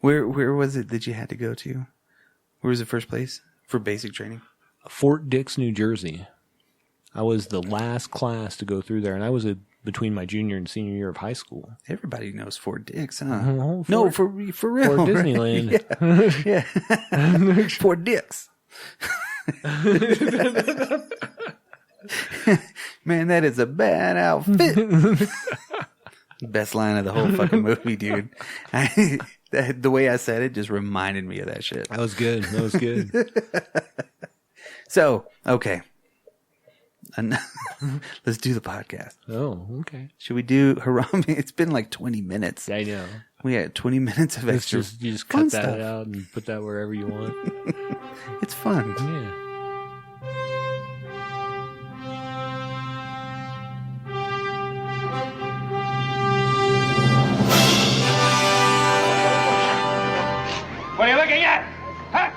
Where was it that you had to go to? Where was the first place for basic training? Fort Dix, New Jersey. I was the last class to go through there, and I was between my junior and senior year of high school. Everybody knows Fort Dix, huh? No, for real. Fort Disneyland. Yeah. Fort Dix. Man, that is a bad outfit. Best line of the whole fucking movie, dude. The way I said it just reminded me of that shit. That was good. So, okay. Let's do the podcast. Oh, okay. Should we do Harambe? It's been like 20 minutes. I know. We had 20 minutes of extra. You just cut that out and put that wherever you want. It's fun. Yeah. What are you looking at? Huh?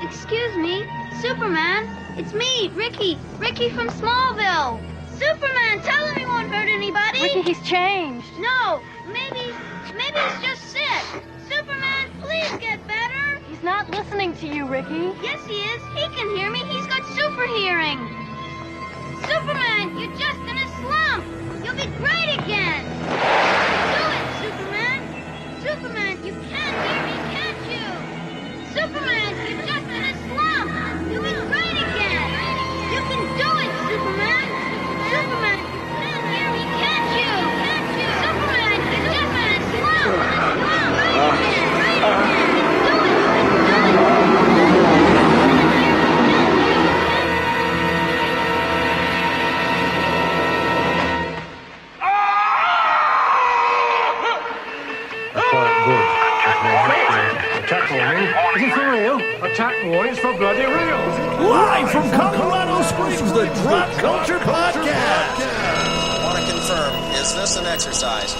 Excuse me, Superman. It's me, Ricky. Ricky from Smallville. Superman, tell him he won't hurt anybody. Ricky, he's changed. No, maybe he's just sick. Superman, please get better. He's not listening to you, Ricky. Yes, he is. He can hear me. He's got super hearing. Superman, you're just in a slump. You'll be great again. Do it, Superman. Superman, you can hear me, can't you? Superman, you're just in a slump. You'll be great again. You can do it, Superman. Superman, you can hear me, can't you? Superman, you're just in a slump. You'll be great again. Do Attack warning? Is it for real? Attack warnings for bloody real. Live from Colorado Springs, the Drop Culture Podcast. Want to confirm, is this an exercise?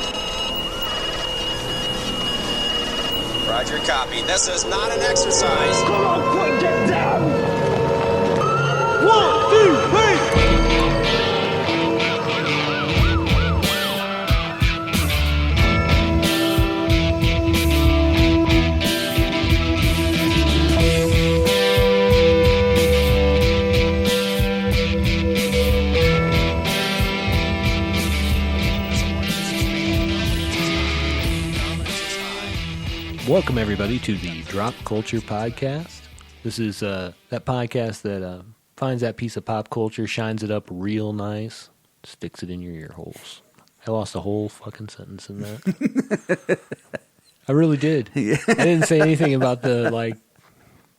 Roger, copy. This is not an exercise. Come on, quick, get down. 1, 2, 3. Welcome, everybody, to the Drop Culture Podcast. This is that podcast that finds that piece of pop culture, shines it up real nice, sticks it in your ear holes. I lost a whole fucking sentence in that. I really did. Yeah. I didn't say anything about the, like,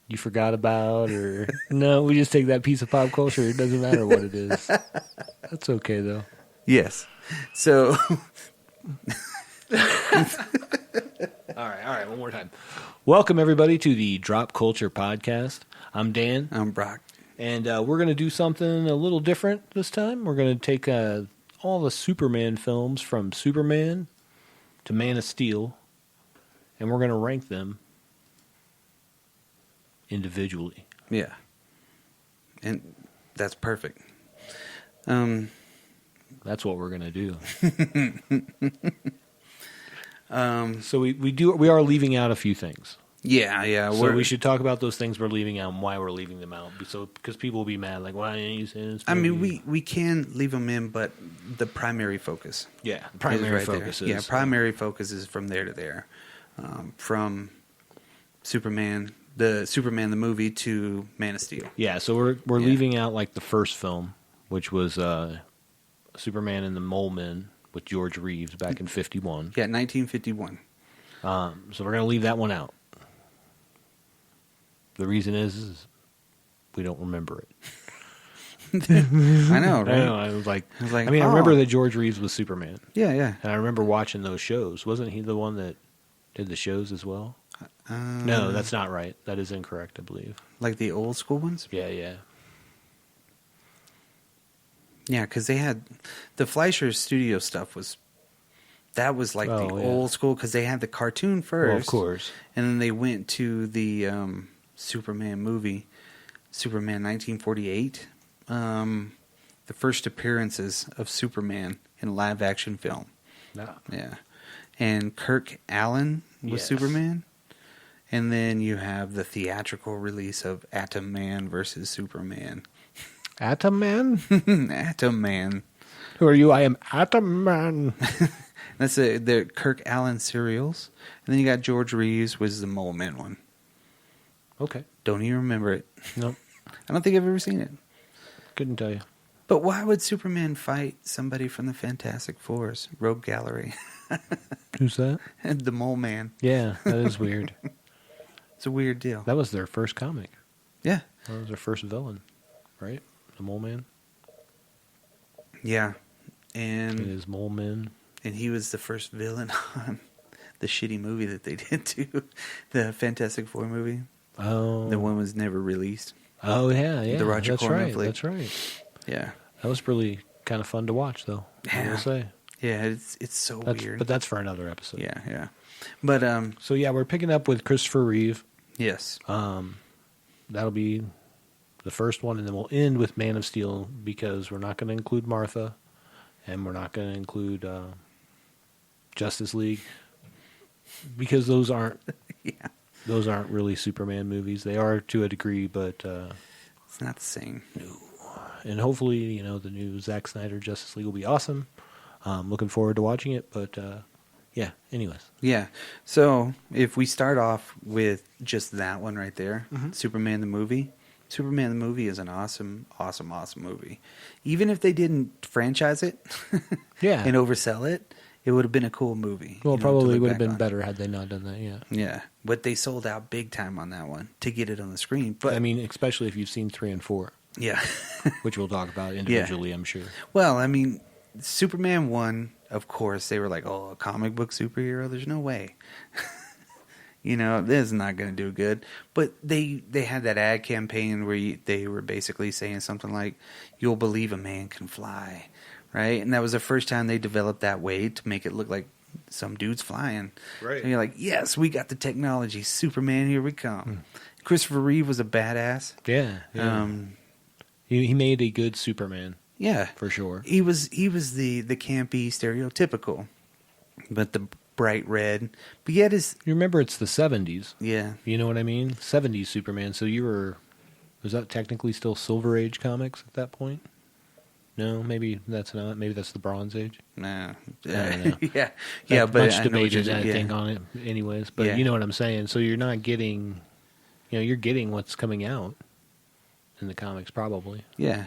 you forgot about, or... No, we just take that piece of pop culture. It doesn't matter what it is. That's okay, though. Yes. So... All right, one more time. Welcome, everybody, to the Drop Culture Podcast. I'm Dan. I'm Brock. And we're going to do something a little different this time. We're going to take all the Superman films from Superman to Man of Steel, and we're going to rank them individually. Yeah. And that's perfect. That's what we're going to do. So we are leaving out a few things. Yeah. So we should talk about those things we're leaving out and why we're leaving them out. So because people will be mad, like, why didn't you say this? I mean, we can leave them in, but the primary focus. Yeah, primary focus there. Yeah, primary focus is from there to there. From Superman the movie to Man of Steel. Yeah, so we're leaving out like the first film, which was Superman and the Mole Men with George Reeves back in 1951. Yeah, 1951. So we're going to leave that one out. The reason is we don't remember it. I know, right? I know. I was like, I remember that George Reeves was Superman. Yeah. And I remember watching those shows. Wasn't he the one that did the shows as well? No, that's not right. That is incorrect, I believe. Like the old school ones? Yeah. Yeah, because they had the Fleischer Studio stuff was like the old school, because they had the cartoon first. Well, of course. And then they went to the Superman movie, Superman 1948. The first appearances of Superman in live action film. No. Yeah. And Kirk Alyn with Yes. Superman. And then you have the theatrical release of Atom Man versus Superman. Atom Man? Atom Man. Who are you? I am Atom Man. That's the Kirk Allen serials. And then you got George Reeves, which is the Mole Man one. Okay. Don't even remember it. Nope. I don't think I've ever seen it. Couldn't tell you. But why would Superman fight somebody from the Fantastic Fours? Rogue Gallery. Who's that? The Mole Man. Yeah, that is weird. It's a weird deal. That was their first comic. Yeah. That was their first villain, right? The Mole Man. Yeah. It And is Mole Man. he was the first villain on the shitty movie that they did too. The Fantastic Four movie. Oh. The one was never released. Oh yeah, yeah. The Roger that's Corman right. flick. That's right. Yeah. That was really kind of fun to watch, though. I Yeah. will say. Yeah, it's so weird. But that's for another episode. yeah, yeah. But So yeah, we're picking up with Christopher Reeve. yes. That'll be the first one, and then we'll end with Man of Steel because we're not going to include Martha, and we're not going to include Justice League because those aren't Yeah. those aren't really Superman movies. They are to a degree, but It's not the same. and hopefully the new Zack Snyder Justice League will be awesome. Looking forward to watching it, but yeah. Anyways, Yeah. So if we start off with just that one right there, Mm-hmm. Superman the movie. Superman the movie is an awesome, awesome, awesome movie. Even if they didn't franchise it yeah. and oversell it, it would have been a cool movie. Well, to probably look would have back been on. better had they not done that. Yeah. Yeah. But they sold out big time on that one to get it on the screen. But I mean, especially if you've seen 3 and 4, yeah. which we'll talk about individually, I'm sure. Well, I mean, Superman 1, of course, they were like, oh, a comic book superhero? There's no way. This is not going to do good. But they had that ad campaign where they were basically saying something like, you'll believe a man can fly, right? And that was the first time they developed that way to make it look like some dude's flying. Right. And you're like, yes, we got the technology. Superman, here we come. Christopher Reeve was a badass. Yeah. yeah. He made a good Superman, Yeah. for sure. He was the campy stereotypical, but the bright red. But yet You remember it's the 70s. yeah. You know what I mean? 70s Superman. So was that technically still Silver Age comics at that point? No, maybe that's not. Maybe that's the Bronze Age. Nah. I don't know. yeah. Yeah, That's but much I know what debated, you're- I yeah. think, on it anyways. But Yeah. you know what I'm saying. So you're not getting, you're getting what's coming out in the comics probably. Yeah.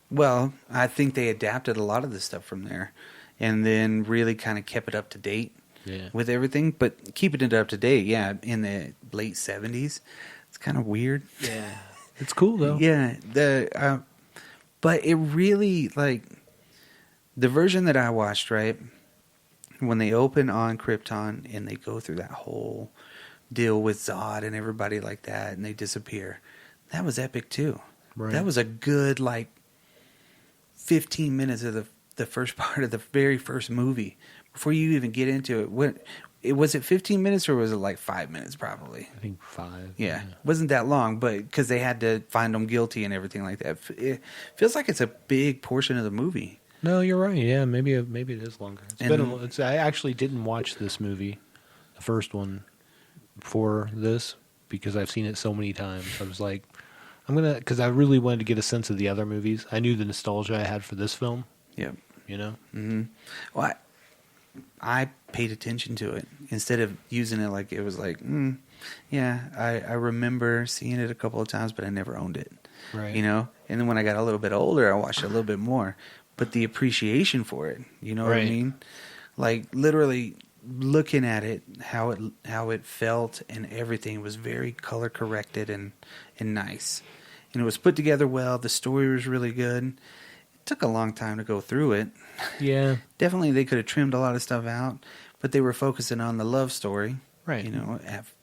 Well, I think they adapted a lot of the stuff from there and then really kind of kept it up to date Yeah. with everything. But keeping it up to date, yeah, in the late 70s, it's kind of weird. Yeah. It's cool though. Yeah, but it really, like, the version that I watched, right, when they open on Krypton and they go through that whole deal with Zod and everybody like that and they disappear, that was epic too. Right. That was a good, like, 15 minutes of the first part of the very first movie before you even get into it. Was it 15 minutes or was it like 5 minutes probably? I think 5. Yeah, wasn't that long, but because they had to find them guilty and everything like that. It feels like it's a big portion of the movie. No, you're right. Yeah, maybe it is longer. And- I actually didn't watch this movie, the first one, for this because I've seen it so many times. I was like, because I really wanted to get a sense of the other movies. I knew the nostalgia I had for this film. Yep. Mm-hmm. Well, I paid attention to it instead of using it like it was like, yeah, I remember seeing it a couple of times, but I never owned it. Right. And then when I got a little bit older, I watched it a little bit more. But the appreciation for it, you know what I Right. mean? Like literally looking at it, how it felt and everything was very color corrected and nice. And it was put together well. The story was really good. It took a long time to go through it. Yeah. Definitely they could have trimmed a lot of stuff out, but they were focusing on the love story. Right.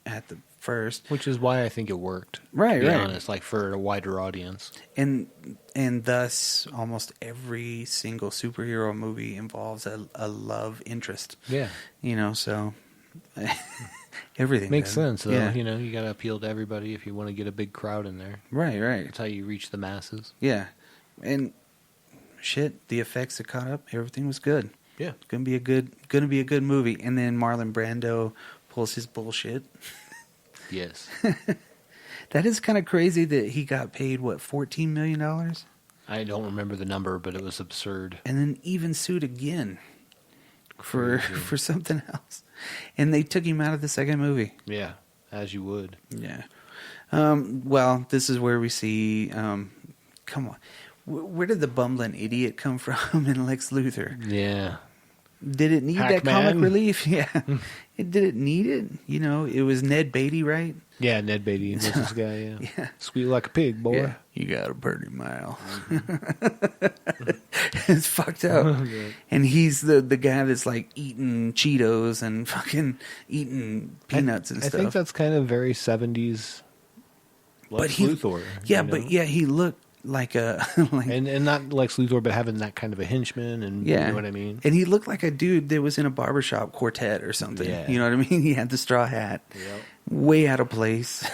At the first. Which is why I think it worked. Right, to be right. honest, like for a wider audience. And thus almost every single superhero movie involves a love interest. Yeah. So everything Makes does. sense, though. Yeah. You got to appeal to everybody if you want to get a big crowd in there. Right. That's how you reach the masses. Yeah. And shit, the effects that caught up, everything was good. Yeah. Gonna be a good movie. And then Marlon Brando pulls his bullshit. Yes. That is kind of crazy that he got paid, what, $14 million? I don't remember the number, but it was absurd. And then even sued again for Crazy. for something else. And they took him out of the second movie. Yeah, as you would. Yeah. Well, this is where we see, come on. Where did the bumbling idiot come from in Lex Luthor? Yeah. Did it need that Hackman? comic relief? Yeah. Did it need it? You know, it was Ned Beatty, right? Yeah, Ned Beatty was this guy, yeah. Yeah. Squeal like a pig, boy. Yeah. You got a pretty mouth. It's fucked up. And he's the guy that's like eating Cheetos and fucking eating peanuts and I stuff. think that's kind of very 70s Lex Luthor. Yeah, you know? but yeah, he looked like a like, And not Lex Luthor, but having that kind of a henchman, and yeah. you know what I mean? And he looked like a dude that was in a barbershop quartet or something. Yeah. You know what I mean? He had the straw hat. Yep. Way out of place.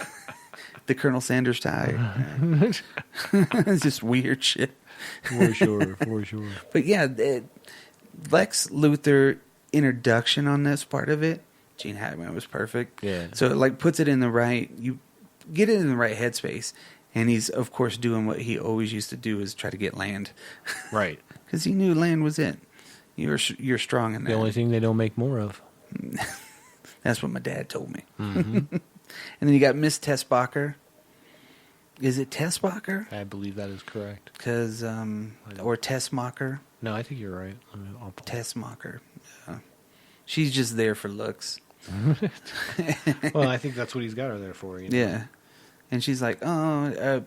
The Colonel Sanders tie. It's just weird shit. For sure, for sure. But yeah, Lex Luthor introduction on this part of it, Gene Hackman was perfect. Yeah. So it like puts it in the right, you get it in the right headspace. And he's, of course, doing what he always used to do, is try to get land. Right. Because he knew land was it. You're strong in that. The only thing they don't make more of. That's what my dad told me. Mm-hmm. And then you got Miss Tessbacher. Is it Tessbacher? I believe that is correct. Because, or Tessmacher. No, I think you're right. I'll Tessmacher. Yeah. She's just there for looks. well, I think that's what he's got her there for. You know? Yeah. And she's like, oh,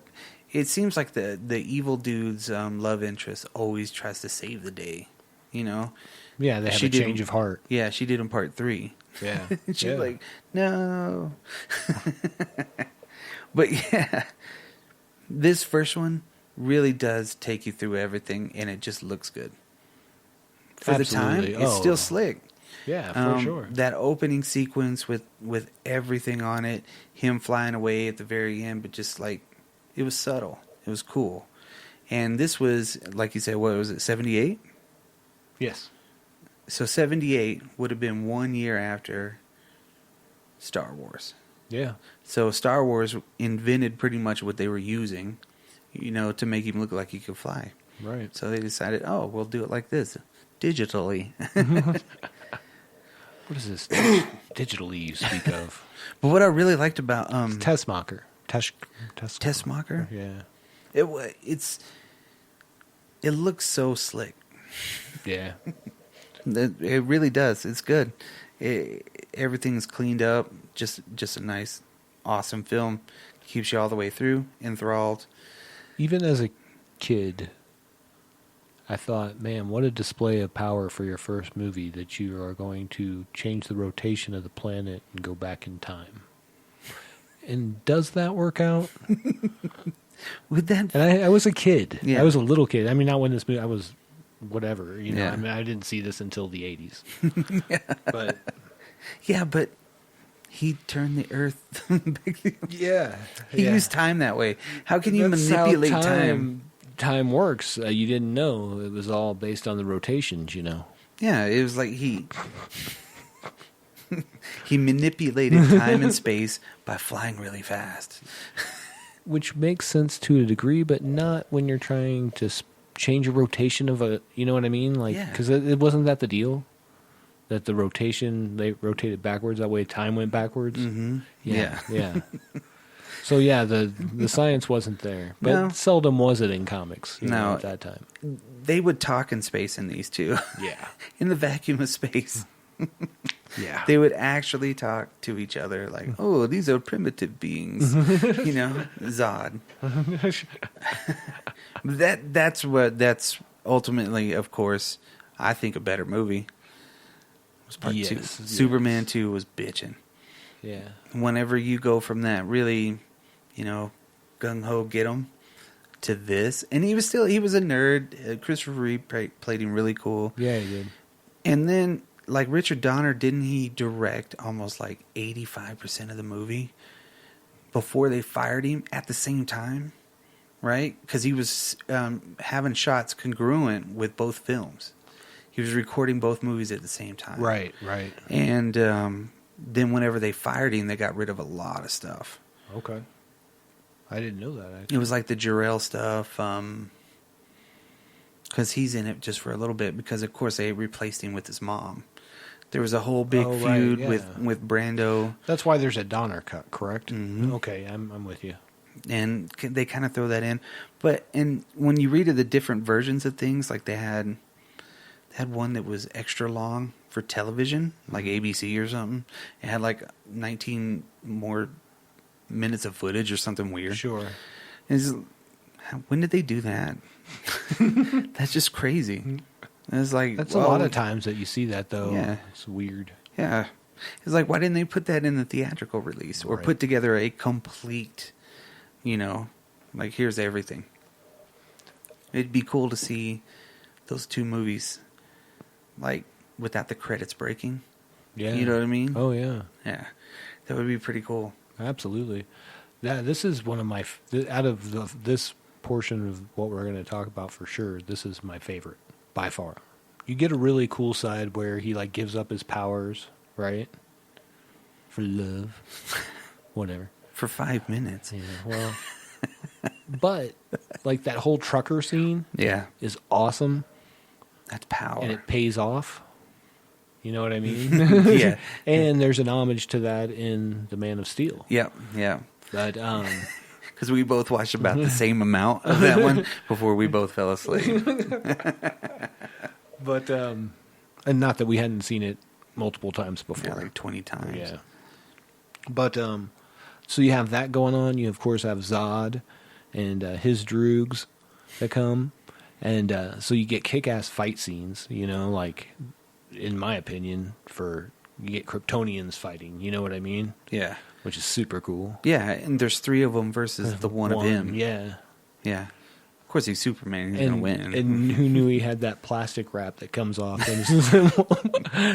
it seems like the evil dude's love interest always tries to save the day, you know? Yeah, they have She a did- change of heart. Yeah, she did in part 3. Yeah. She's Yeah. like, no. But yeah, this first one really does take you through everything, and it just looks good. For the time, Absolutely. it's Oh. still slick. Yeah, for sure. That opening sequence with everything on it, him flying away at the very end, but just like, it was subtle. It was cool. And this was, like you said, what was it, 78? Yes. So 78 would have been 1 year after Star Wars. Yeah. So Star Wars invented pretty much what they were using, you know, to make him look like he could fly. Right. So they decided, oh, we'll do it like this, digitally. What is this digitally you speak of? But what I really liked about Tessmacher. Tessmacher? Yeah. It looks so slick. Yeah. It really does. It's good. Everything's cleaned up. Just a nice, awesome film. Keeps you all the way through, enthralled. Even as a kid, I thought, man, what a display of power for your first movie, that you are going to change the rotation of the planet and go back in time. And does that work out? With that, And I was a kid. Yeah. I was a little kid. I mean, not when this movie, I was whatever, you know. Yeah. I mean, I didn't see this until the 80s. But yeah, but he turned the Earth. yeah. He used time that way. How can you That's how manipulate time? Time works. You didn't know. It was all based on the rotations, you know. Yeah, it was like he manipulated time and space by flying really fast. Which makes sense to a degree, but not when you're trying to change a rotation of a, you know what I mean? Like, Yeah. because it wasn't that the deal? That the rotation, they rotated backwards, that way time went backwards? Mm-hmm. Yeah. Yeah. So, yeah, the science wasn't there. But No. seldom was it in comics, you know, No. at that time. They would talk in space in these too. Yeah. In the vacuum of space. Yeah. They would actually talk to each other like, oh, these are primitive beings. You know, Zod. That's ultimately, of course, I think a better movie. Was part 2. Yes, Superman 2 was bitching. Yeah. Whenever you go from that really, you know, gung-ho get 'em to this. And he was a nerd. Christopher Reeve played him really cool. Yeah, he did. And then, like Richard Donner, didn't he direct almost like 85% of the movie before they fired him at the same time? Right? Because he was having shots congruent with both films. He was recording both movies at the same time. Right, right. And then whenever they fired him, they got rid of a lot of stuff. Okay. I didn't know that. It was like the Jarrell stuff, because he's in it just for a little bit. Because of course they replaced him with his mom. There was a whole big feud with Brando, That's why there's a Donner cut, correct? Mhm. Okay, I'm with you. and they kind of throw that in. But when you read of the different versions of things, like they had one that was extra long for television, like ABC or something. It had like 19 more minutes of footage or something weird. Sure. When did they do that? That's just crazy. It's like That's a lot of times that you see that, though. Yeah. It's weird. Yeah, it's like, why didn't they put that in the theatrical release or Right. put together a complete, like here's everything. It'd be cool to see those two movies, like without the credits breaking. Yeah. You know what I mean? Oh, yeah. Yeah, that would be pretty cool. Absolutely. This is one of my out of this portion of what we're going to talk about for sure. This is my favorite by far. You get a really cool side where he like gives up his powers, right? For love, whatever. For 5 minutes. Yeah. Well, but like that whole trucker scene Yeah, is awesome that's power. and it pays off. You know what I mean? Yeah. And there's an homage to that in The Man of Steel. Yeah, yeah. But Because we both watched about the same amount of that one before we both fell asleep. But and not that we hadn't seen it multiple times before. Yeah, like 20 times. Yeah. But so you have that going on. You of course have Zod and his droogs that come, and so you get kick-ass fight scenes. Like in my opinion, you get Kryptonians fighting. You know what I mean? Yeah. Which is super cool. Yeah, and there's 3 of them versus the one of him. Yeah. Yeah. Of course, he's Superman. He's going to win. And who knew he had that plastic wrap that comes off? And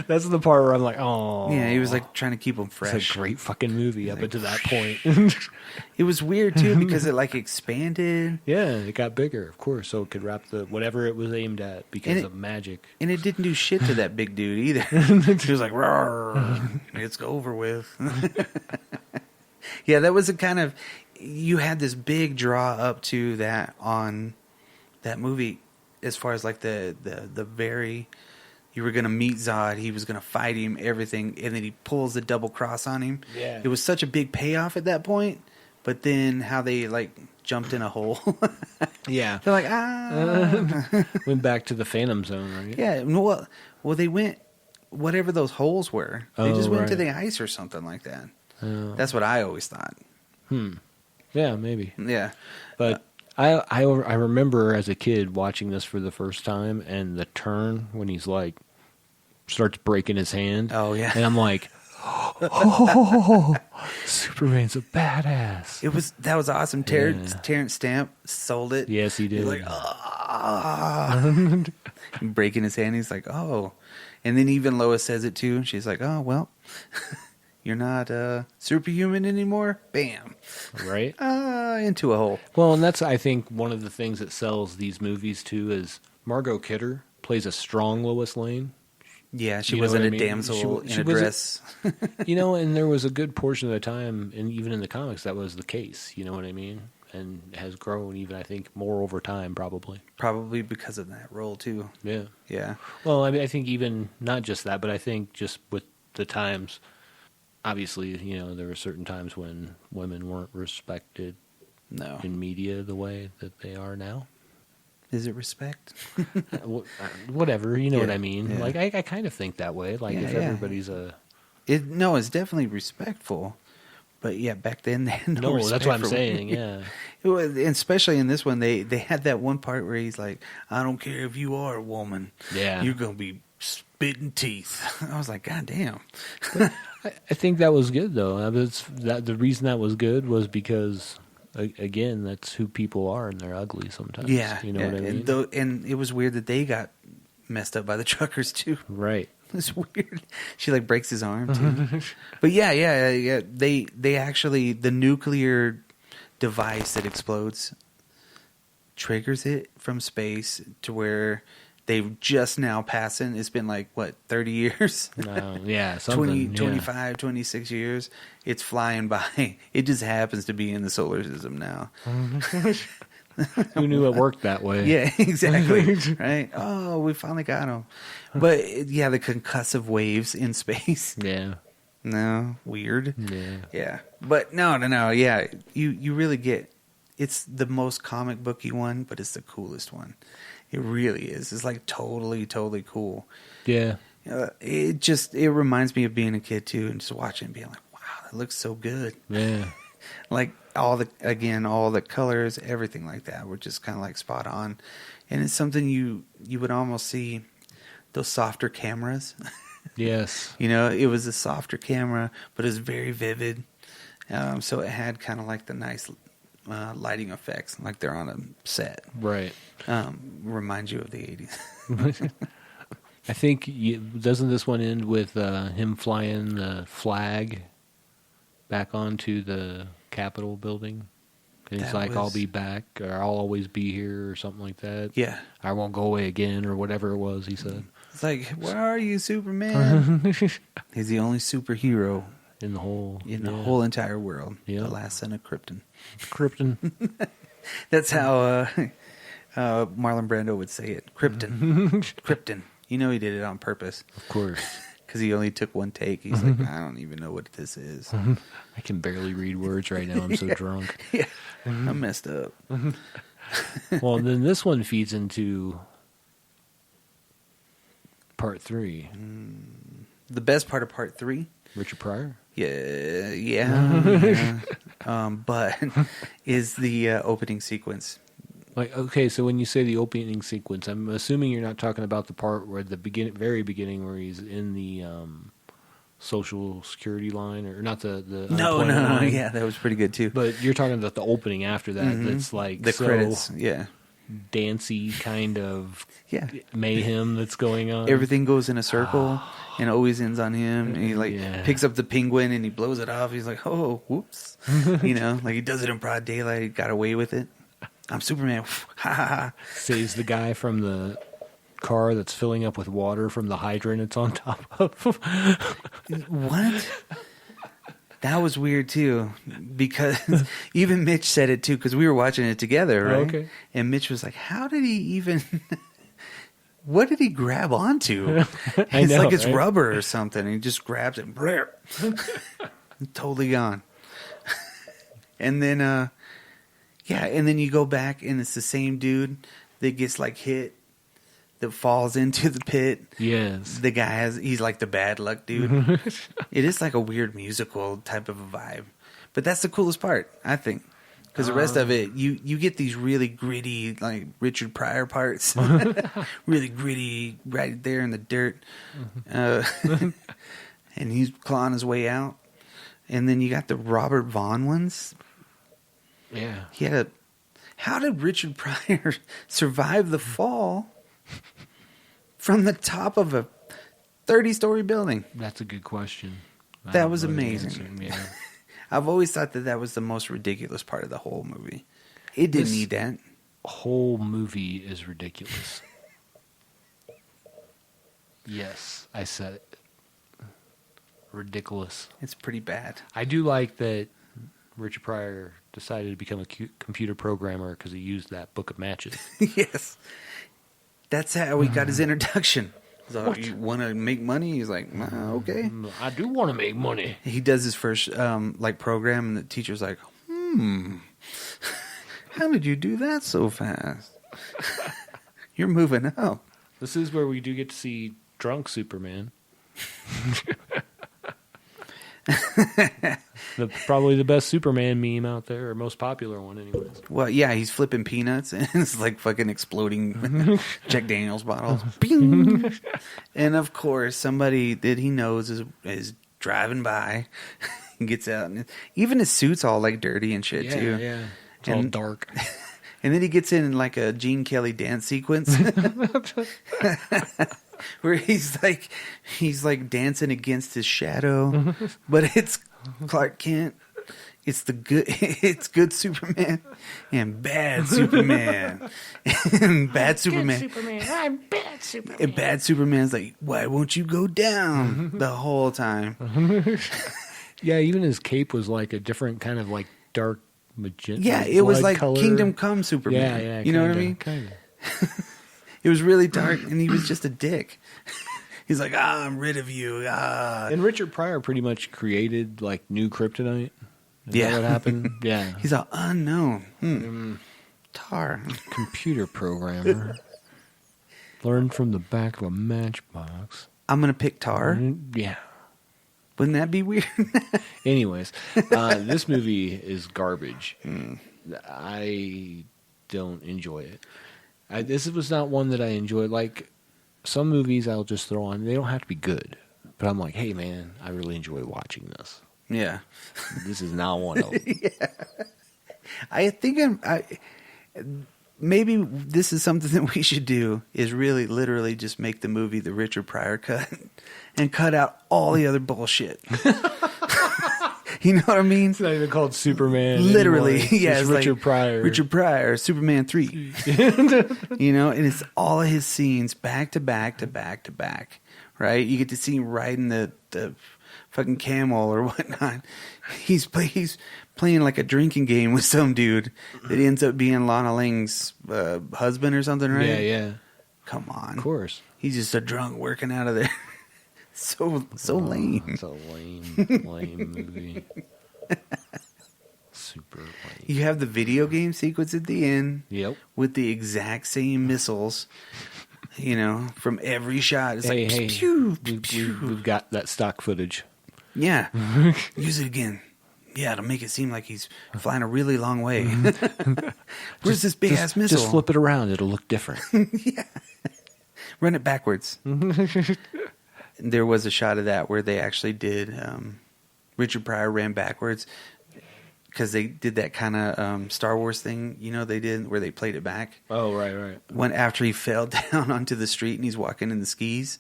that's the part where I'm like, oh. Yeah, he was like trying to keep him It's fresh. a great fucking movie up until that point. It was weird too because it like expanded Yeah, it got bigger, of course, so it could wrap whatever it was aimed at because of magic. and it didn't do shit to that big dude either. He was like, "Rawr, it's over with." Yeah, that was a kind of, you had this big draw up to that on that movie as far as like the very, you were going to meet Zod, he was going to fight him, everything, and then he pulls the double cross on him. Yeah. It was such a big payoff at that point, but then how they like jumped in a hole. Yeah. They're like, Went back to the Phantom Zone, right? Yeah, well, they went, whatever those holes were, they just went to right. the ice or something like that. That's what I always thought. Yeah, maybe. Yeah. But I remember as a kid watching this for the first time and the turn when he's like starts breaking his hand. Oh, yeah. And I'm like, oh, Superman's a badass. That was awesome. Terrence Stamp sold it. Yes, he did. He's like, breaking his hand. He's like, oh. And then even Lois says it too. She's like, oh, well, you're not superhuman anymore. Bam. Right? Into a hole. Well, and that's, I think, one of the things that sells these movies too is Margot Kidder plays a strong Lois Lane. Yeah, she You know wasn't what I a mean? damsel She in a wasn't- dress. And there was a good portion of the time, and even in the comics, that was the case. You know what I mean? And has grown even, I think, more over time, probably. Probably because of that role too. Yeah. Yeah. Well, I mean, I think even not just that, but I think just with the times, obviously, there were certain times when women weren't respected No. in media the way that they are now. Is it respect? Whatever, you know what Yeah, I mean? yeah. Like, I kind of think that way. Like, Yeah, if yeah. everybody's No, it's definitely respectful. But yeah, back then they had no No, respect that's what I'm for saying, women. yeah. And especially in this one, they had that one part where he's like, I don't care if you are a woman. Yeah. You're going to be spitting teeth. I was like, God damn. I think that was good, though. The reason that was good was because, again, that's who people are, and they're ugly sometimes. Yeah. You know what I mean? And it was weird that they got messed up by the truckers, too. Right. It's weird. She like breaks his arm too. But yeah. They actually, the nuclear device that explodes triggers it from space to where they've just now passing. It's been like, what, 30 years? Yeah, something. 25, 26 years. It's flying by. It just happens to be in the solar system now. Who knew it worked that way? Yeah, exactly. Right? Oh, we finally got them. But, yeah, the concussive waves in space. Yeah. No, weird. Yeah. Yeah. But no. Yeah, you really get, it's the most comic booky one, but it's the coolest one. It really is. It's like totally cool. Yeah. It reminds me of being a kid too, and just watching and being like, wow, that looks so good. Yeah. Like all the colors, everything like that were just kind of like spot on. And it's something you would almost see those softer cameras. Yes. It was a softer camera, but it was very vivid. So it had kind of like the nice lighting effects, like they're on a set. Right. Reminds you of the 80s. I think, doesn't this one end with him flying the flag back onto the Capitol building? And he's like, I'll be back, or I'll always be here, or something like that. Yeah. I won't go away again, or whatever it was he said. It's like, where are you, Superman? He's the only superhero in the whole entire world. Yeah. The last son of Krypton. That's how Marlon Brando would say it. Krypton. Krypton. He did it on purpose. Of course. Because he only took one take. He's like, I don't even know what this is. I can barely read words right now. I'm so drunk. Yeah. I'm messed up. Well, then this one feeds into part 3. The best part of part 3? Richard Pryor? Yeah. But is the opening sequence. Like, okay, so when you say the opening sequence, I'm assuming you're not talking about the part where very beginning where he's in the social security line, or not the No, unemployment line. yeah, that was pretty good too. But you're talking about the opening after that. That's like the so credits, yeah, dancey kind of yeah, mayhem that's going on. Everything goes in a circle and always ends on him. And he picks up the penguin and he blows it off. He's like, oh, whoops, like he does it in broad daylight. He got away with it. I'm Superman. Ha ha ha. Saves the guy from the car that's filling up with water from the hydrant it's on top of. What? That was weird too, because even Mitch said it too, because we were watching it together, right? Okay. And Mitch was like, how did he even... What did he grab onto? It's like it's rubber or something. And he just grabs it. Totally gone. And then, and then you go back and it's the same dude that gets like hit, that falls into the pit. Yes. The guy he's like the bad luck dude. It is like a weird musical type of a vibe. But that's the coolest part, I think. Because the rest of it, you get these really gritty, like Richard Pryor parts. Really gritty, right there in the dirt. And he's clawing his way out. And then you got the Robert Vaughn ones. Yeah. How did Richard Pryor survive the fall from the top of a 30-story building? That's a good question. That was amazing. Yeah. I've always thought that was the most ridiculous part of the whole movie. It didn't need that. Whole movie is ridiculous. Yes, I said it. Ridiculous. It's pretty bad. I do like that Richard Pryor decided to become a computer programmer because he used that book of matches. Yes. That's how he got his introduction. So you want to make money? He's like, okay. I do want to make money. He does his first program, and the teacher's like, how did you do that so fast? You're moving up. This is where we do get to see drunk Superman. Probably the best Superman meme out there, or most popular one anyways. Well, yeah, he's flipping peanuts, and it's like fucking exploding Jack Daniels bottles. Bing! And of course, somebody that he knows is driving by and gets out. And even his suit's all like dirty and shit, too. Yeah, it's all dark. And then he gets in like a Gene Kelly dance sequence. Where he's like dancing against his shadow, but it's Clark Kent, It's the good. It's good Superman and bad Superman. And bad Superman. I'm bad Superman. And bad Superman's like, why won't you go down the whole time? Yeah, even his cape was like a different kind of like dark magenta. Yeah, it was like color. Kingdom Come Superman. Yeah, yeah. You know what I mean? Kind It was really dark, and he was just a dick. He's like, I'm rid of you. And Richard Pryor pretty much created like new kryptonite. Is Yeah. that what happened? Yeah. He's all unknown. Tar. Computer programmer. Learned from the back of a matchbox. I'm going to pick Tar. Yeah. Wouldn't that be weird? Anyways, this movie is garbage. I don't enjoy it. This was not one that I enjoyed. Like, some movies I'll just throw on. They don't have to be good. But I'm like, hey, man, I really enjoy watching this. Yeah. This is not one of them. I think maybe this is something that we should do is really literally just make the movie the Richard Pryor cut and cut out all the other bullshit. You know what I mean? It's not even called Superman. Literally, anymore. yeah. It's It's Richard like Pryor. Richard Pryor, Superman 3. You know, and it's all of his scenes back to back to back to back, right? You get to see him riding the fucking camel or whatnot. He's playing like a drinking game with some dude that ends up being Lana Lang's husband or something, right? Yeah, yeah. Come on. Of course. He's just a drunk working out of there. So lame. It's a lame movie. Super lame. You have the video game sequence at the end. Yep. With the exact same missiles, you know, from every shot. It's Hey, like, hey, pew, pew. we've got that stock footage. Yeah. Use it again. Yeah, it'll make it seem like he's flying a really long way. Where's this big ass missile? Just flip it around. It'll look different. Run it backwards. There was a shot of that where they actually did. Richard Pryor ran backwards because they did that kind of Star Wars thing, you know, they did where they played it back. Oh, right. When after he fell down onto the street and he's walking in the skis,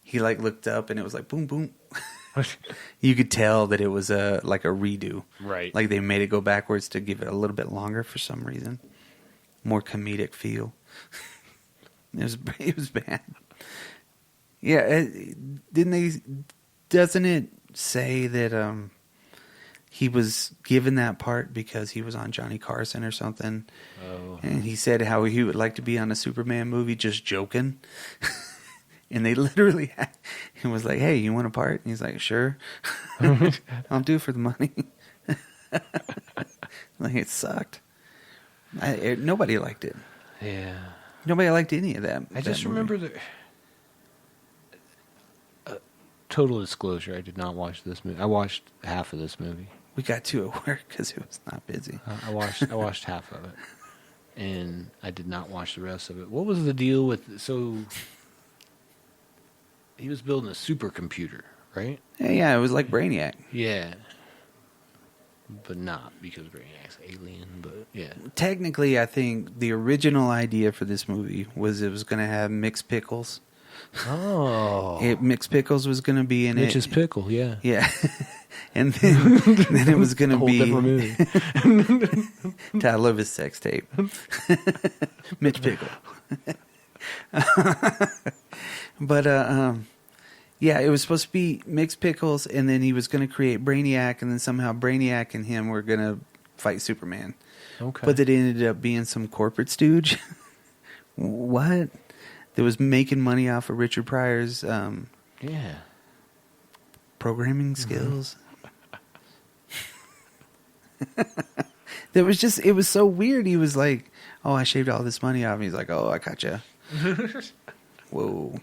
he like looked up and it was like boom, boom. You could tell that it was like a redo. Right. Like they made it go backwards to give it a little bit longer for some reason. More comedic feel. It was bad. Yeah, doesn't it say that he was given that part because he was on Johnny Carson or something? Oh. And he said how he would like to be on a Superman movie, just joking. And they literally he was like, hey, you want a part? And he's like, sure. I'll do it for the money. Like, it sucked. Nobody liked it. Yeah. Nobody liked any of that. I just remember that. Total disclosure, I did not watch this movie. I watched half of this movie. We got to at work because it was not busy. I watched half of it, and I did not watch the rest of it. What was the deal with? So he was building a supercomputer, right? Yeah, it was like Brainiac. Yeah, but not because Brainiac's alien. But yeah, Technically, I think the original idea for this movie was it was going to have Mixed Pickles. oh, Mixed Pickles was going to be in Mitch's it. pickle, yeah, Yeah. And then it was going a to whole be different movie. title of his sex tape. Mitch Pickle. But yeah, it was supposed to be Mixed Pickles, and then he was going to create Brainiac, and then somehow Brainiac and him were going to fight Superman. Okay, But it ended up being some corporate stooge. What? That was making money off of Richard Pryor's yeah. programming skills. That was just, it was so weird. He was like, oh, I shaved all this money off. And he's like, oh, I gotcha. Whoa.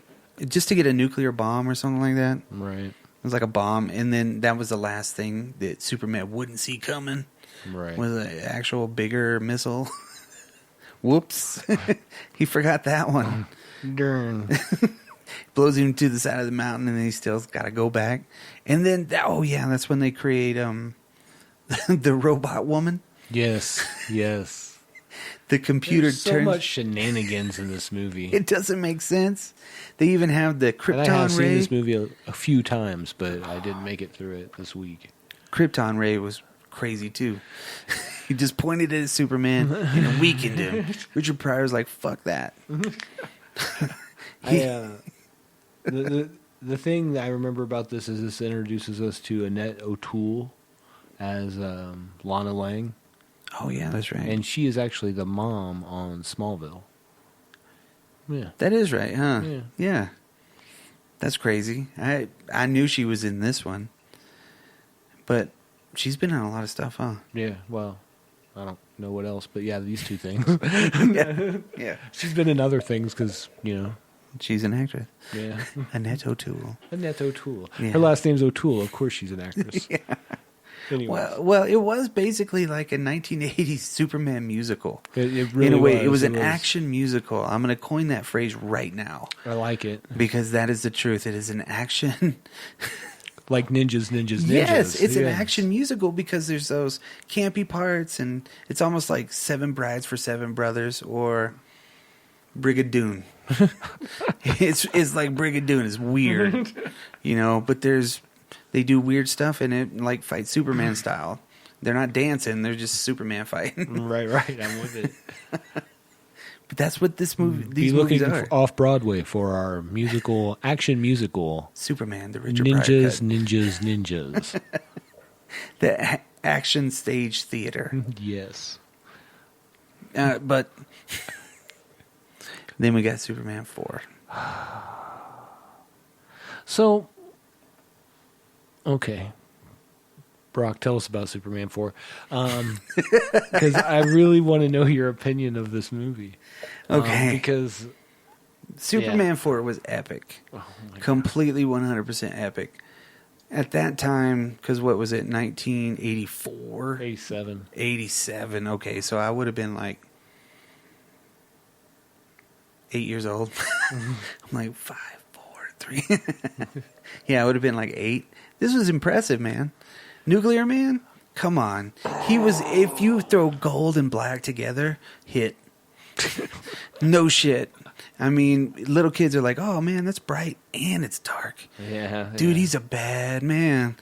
Just to get a nuclear bomb or something like that. Right. It was like a bomb. And then that was the last thing that Superman wouldn't see coming. Right. Was an actual bigger missile. Whoops. He forgot that one. Darn. Blows him to the side of the mountain, and then he still's got to go back. And then, that's when they create the robot woman. Yes. The computer There's so turns. much shenanigans in this movie. It doesn't make sense. They even have the And I have Krypton seen Ray. this movie a few times, but I didn't make it through it this week. Krypton Ray was crazy too. He just pointed at Superman and weakened him. Richard Pryor's like, fuck that. The thing that I remember about this is this introduces us to Annette O'Toole as Lana Lang. Oh yeah, that's right. And she is actually the mom on Smallville. Yeah. That is right, huh? Yeah. Yeah. That's crazy. I knew she was in this one. But she's been in a lot of stuff, huh? Yeah, well, I don't know what else, but yeah, these two things. Yeah. She's been in other things because, She's an actress. yeah. Annette O'Toole. Annette O'Toole. Yeah. Her last name's O'Toole. Of course she's an actress. Yeah. Anyways. Well, it was basically like a 1980s Superman musical. It really in a way, was. it was an action musical. I'm going to coin that phrase right now. I like it. Because that is the truth. It is an action. Like Ninjas. Yes, it's an action musical because there's those campy parts, and it's almost like Seven Brides for Seven Brothers or Brigadoon. it's like Brigadoon. It's weird, but they do weird stuff in it, like fight Superman style. They're not dancing; they're just Superman fighting. Right. I'm with it. But that's what these Be movies looking are. off Broadway for our action musical, Superman, the Richard Pryor cut. Ninjas. The action stage theater. Yes. But then we got Superman 4. So, okay. Brock, tell us about Superman 4. Because I really want to know your opinion of this movie. Okay. Because Superman 4 was epic. Oh my Completely 100% epic. At that time, because what was it, 1984? 87. 87. Okay, so I would have been like 8 years old. I'm like 5, 4, 3. Yeah, I would have been like 8. This was impressive, man. Nuclear Man? Come on. He was, if you throw gold and black together, hit. No shit. I mean, little kids are like, oh man, that's bright and it's dark. Yeah. Dude, he's a bad man.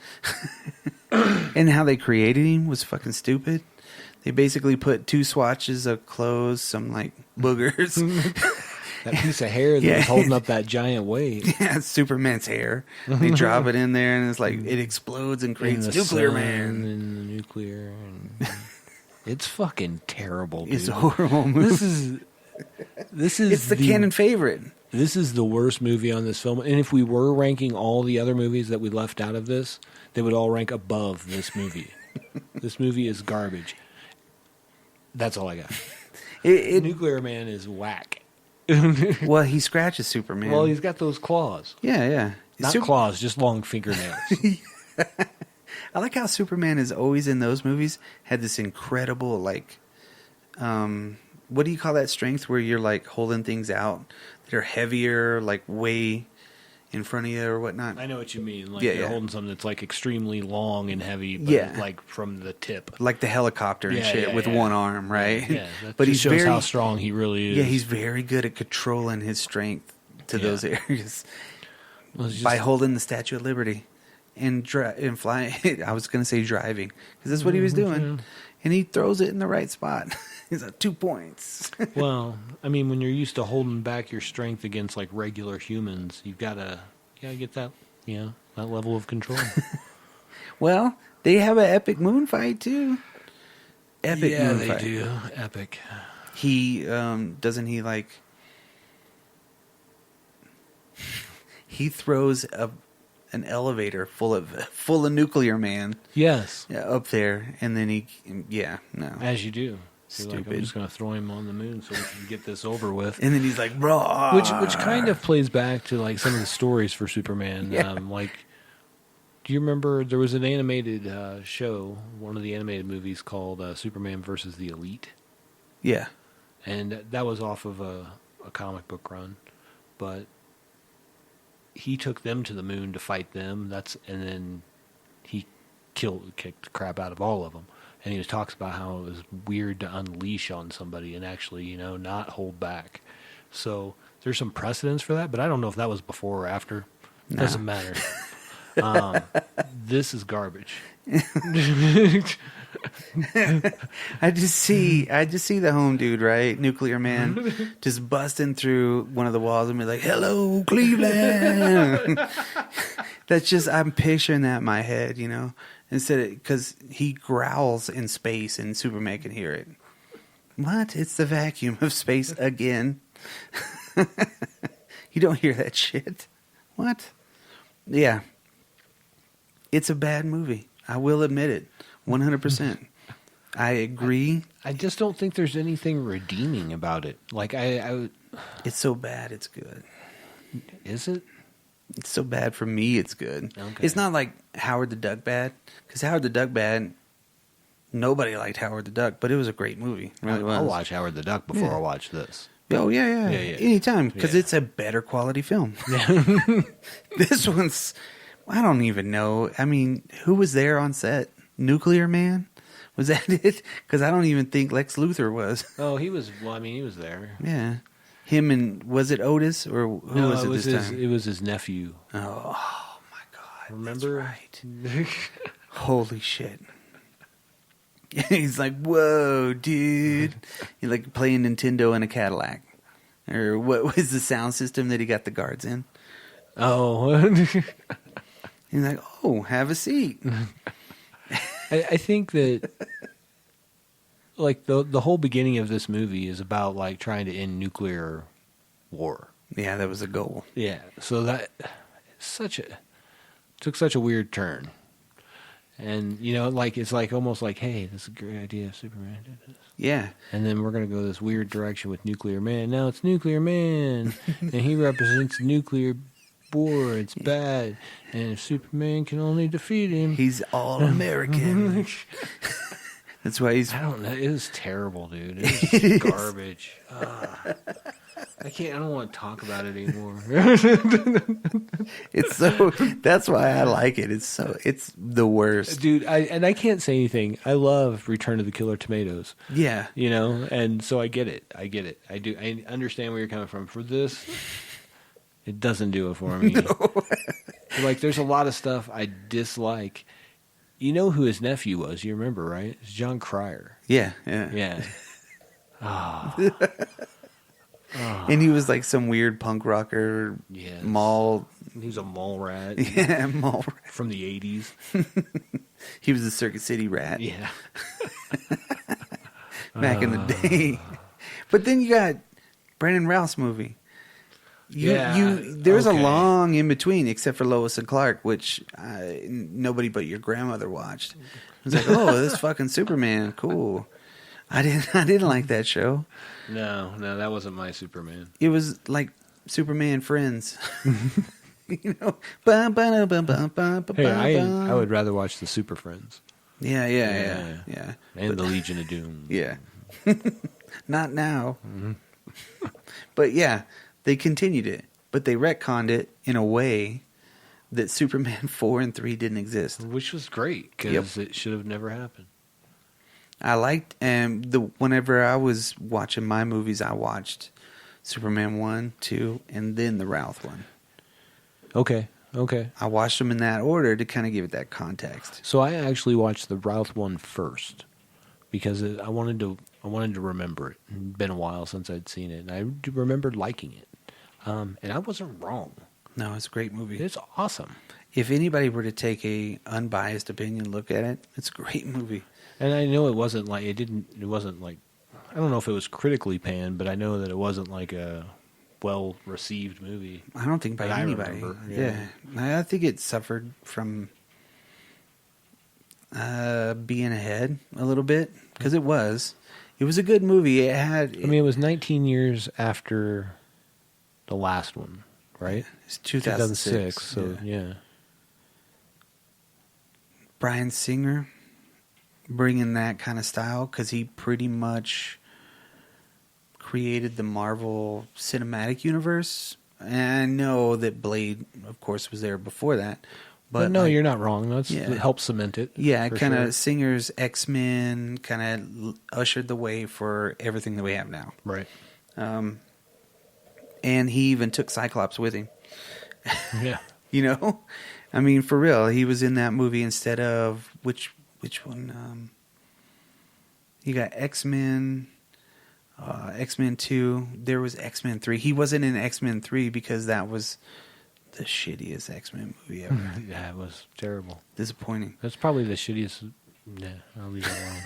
And how they created him was fucking stupid. They basically put 2 swatches of clothes, some like boogers. That piece of hair that was holding up that giant weight. Yeah, it's Superman's hair. They drop it in there and it's like it explodes and creates Nuclear Man. And the nuclear. And it's fucking terrible, dude. It's a horrible movie. This is It's the canon favorite. This is the worst movie on this film. And if we were ranking all the other movies that we left out of this, they would all rank above this movie. This movie is garbage. That's all I got. Nuclear Man is whack. Well, he scratches Superman. Well, he's got those claws. Yeah. Not claws, just long fingernails. I like how Superman is always in those movies had this incredible like what do you call that strength where you're like holding things out that are heavier, like way in front of you or whatnot? I know what you mean. Like you're holding something that's like extremely long and heavy, but like from the tip. Like the helicopter and shit with one arm, right? Yeah, that but just he shows how strong he really is. Yeah, he's very good at controlling his strength to those areas Just, by holding the Statue of Liberty and flying. I was going to say driving because that's what he was doing. And he throws it in the right spot. He's at 2 points. well, I mean, when you're used to holding back your strength against like regular humans, you've got to get that, that level of control. Well, they have an epic moon fight too. Epic moon fight. They do. Epic. He doesn't he like he throws an elevator full of Nuclear Man. Yes. Up there, and then As you do. Stupid. Like, I'm just going to throw him on the moon so we can get this over with. And then he's like, bro. Which kind of plays back to like some of the stories for Superman. Yeah. Do you remember there was an animated show, one of the animated movies called Superman versus the Elite? Yeah. And that was off of a comic book run. But he took them to the moon to fight them. And then he kicked the crap out of all of them. And he talks about how it was weird to unleash on somebody and actually, not hold back. So there's some precedence for that, but I don't know if that was before or after. It doesn't matter. This is garbage. I just see the home dude, right? Nuclear Man, just busting through one of the walls and be like, "Hello, Cleveland." That's just, I'm picturing that in my head, you know. Instead, because he growls in space and Superman can hear it. What? It's the vacuum of space again. You don't hear that shit. What? Yeah. It's a bad movie. I will admit it. 100%. I agree. I just don't think there's anything redeeming about it. Like I It's so bad, it's good. is it? It's so bad for me, it's good. Okay. It's not like Howard the Duck bad. Because Howard the Duck bad, nobody liked Howard the Duck, but it was a great movie. It really was. I'll watch Howard the Duck before Yeah. I watch this. Oh, yeah. Anytime, because Yeah. it's a better quality film. This one's, I don't even know. I mean, who was there on set? Nuclear Man? Was that it? Because I don't even think Lex Luthor was. Oh, he was. Well, I mean, he was there. Yeah. Him and, was it Otis? Or who No, was it was this his. time? It was his nephew. Oh, my God. Remember? That's right. Holy shit. He's like, whoa, dude. He's like playing Nintendo in a Cadillac. Or what was the sound system that he got the guards in? Oh, He's like, oh, have a seat. I think that like the whole beginning of this movie is about like trying to end nuclear war. Yeah, that was a goal. Yeah, so that took such a weird turn, and you know, like it's like almost like, hey, this is a great idea, Superman did this, Yeah. and then we're gonna go this weird direction with Nuclear Man. Now it's Nuclear Man, and he represents nuclear war. It's bad, and if Superman can only defeat him, He's all American. That's why he's. I don't know. It was terrible, dude. It was garbage. I can't. I don't want to talk about it anymore. It's so. That's why I like it. It's so. It's the worst. Dude, I can't say anything. I love Return of the Killer Tomatoes. Yeah. You know, and so I get it. I do. I understand where you're coming from. For this, it doesn't do it for me. No. Like, there's a lot of stuff I dislike. You know who his nephew was? You remember, right? It's John Cryer. Yeah. Yeah. And he was like some weird punk rocker. Yes. Mall. He's a mall rat. Yeah, mall rat. From the 80s. He was a Circuit City rat. Yeah. Back in the day. But then you got Brandon Routh's movie. There's a long in between, except for Lois and Clark, which nobody but your grandmother watched. I was like, oh, this fucking Superman, cool. I didn't like that show. No, that wasn't my Superman. It was like Superman Friends. You know, Hey, I would rather watch the Super Friends. Yeah. And the Legion of Doom. Yeah. Not now. Mm-hmm. But yeah, they continued it, but they retconned it in a way that Superman 4 and 3 didn't exist. Which was great, because it should have never happened. I liked, whenever I was watching my movies, I watched Superman 1, 2, and then the Routh one. Okay. I watched them in that order to kind of give it that context. So I actually watched the Routh one first because I wanted to remember it. It'd been a while since I'd seen it, and I remembered liking it. And I wasn't wrong. No, it's a great movie. It's awesome. If anybody were to take a unbiased opinion look at it, it's a great movie. And I know it wasn't like I don't know if it was critically panned, but I know that it wasn't like a well-received movie. I don't think by that I anybody. remember, Yeah. I think it suffered from being ahead a little bit, because it was a good movie. It had. I mean, it was 19 years after the last one, right? It's 2006. So yeah. Bryan Singer bringing that kind of style, because he pretty much created the Marvel Cinematic Universe. And I know that Blade, of course, was there before that. But no, you're not wrong. It helps cement it. Yeah, kind of sure. Singer's X-Men kind of ushered the way for everything that we have now. Right. And he even took Cyclops with him. Yeah. You know? I mean, for real, he was in that movie instead of which one? You got X-Men, X-Men 2. There was X-Men 3. He wasn't in X-Men 3 because that was the shittiest X-Men movie ever. Yeah, it was terrible. Disappointing. That's probably the shittiest. Yeah, I'll leave that alone.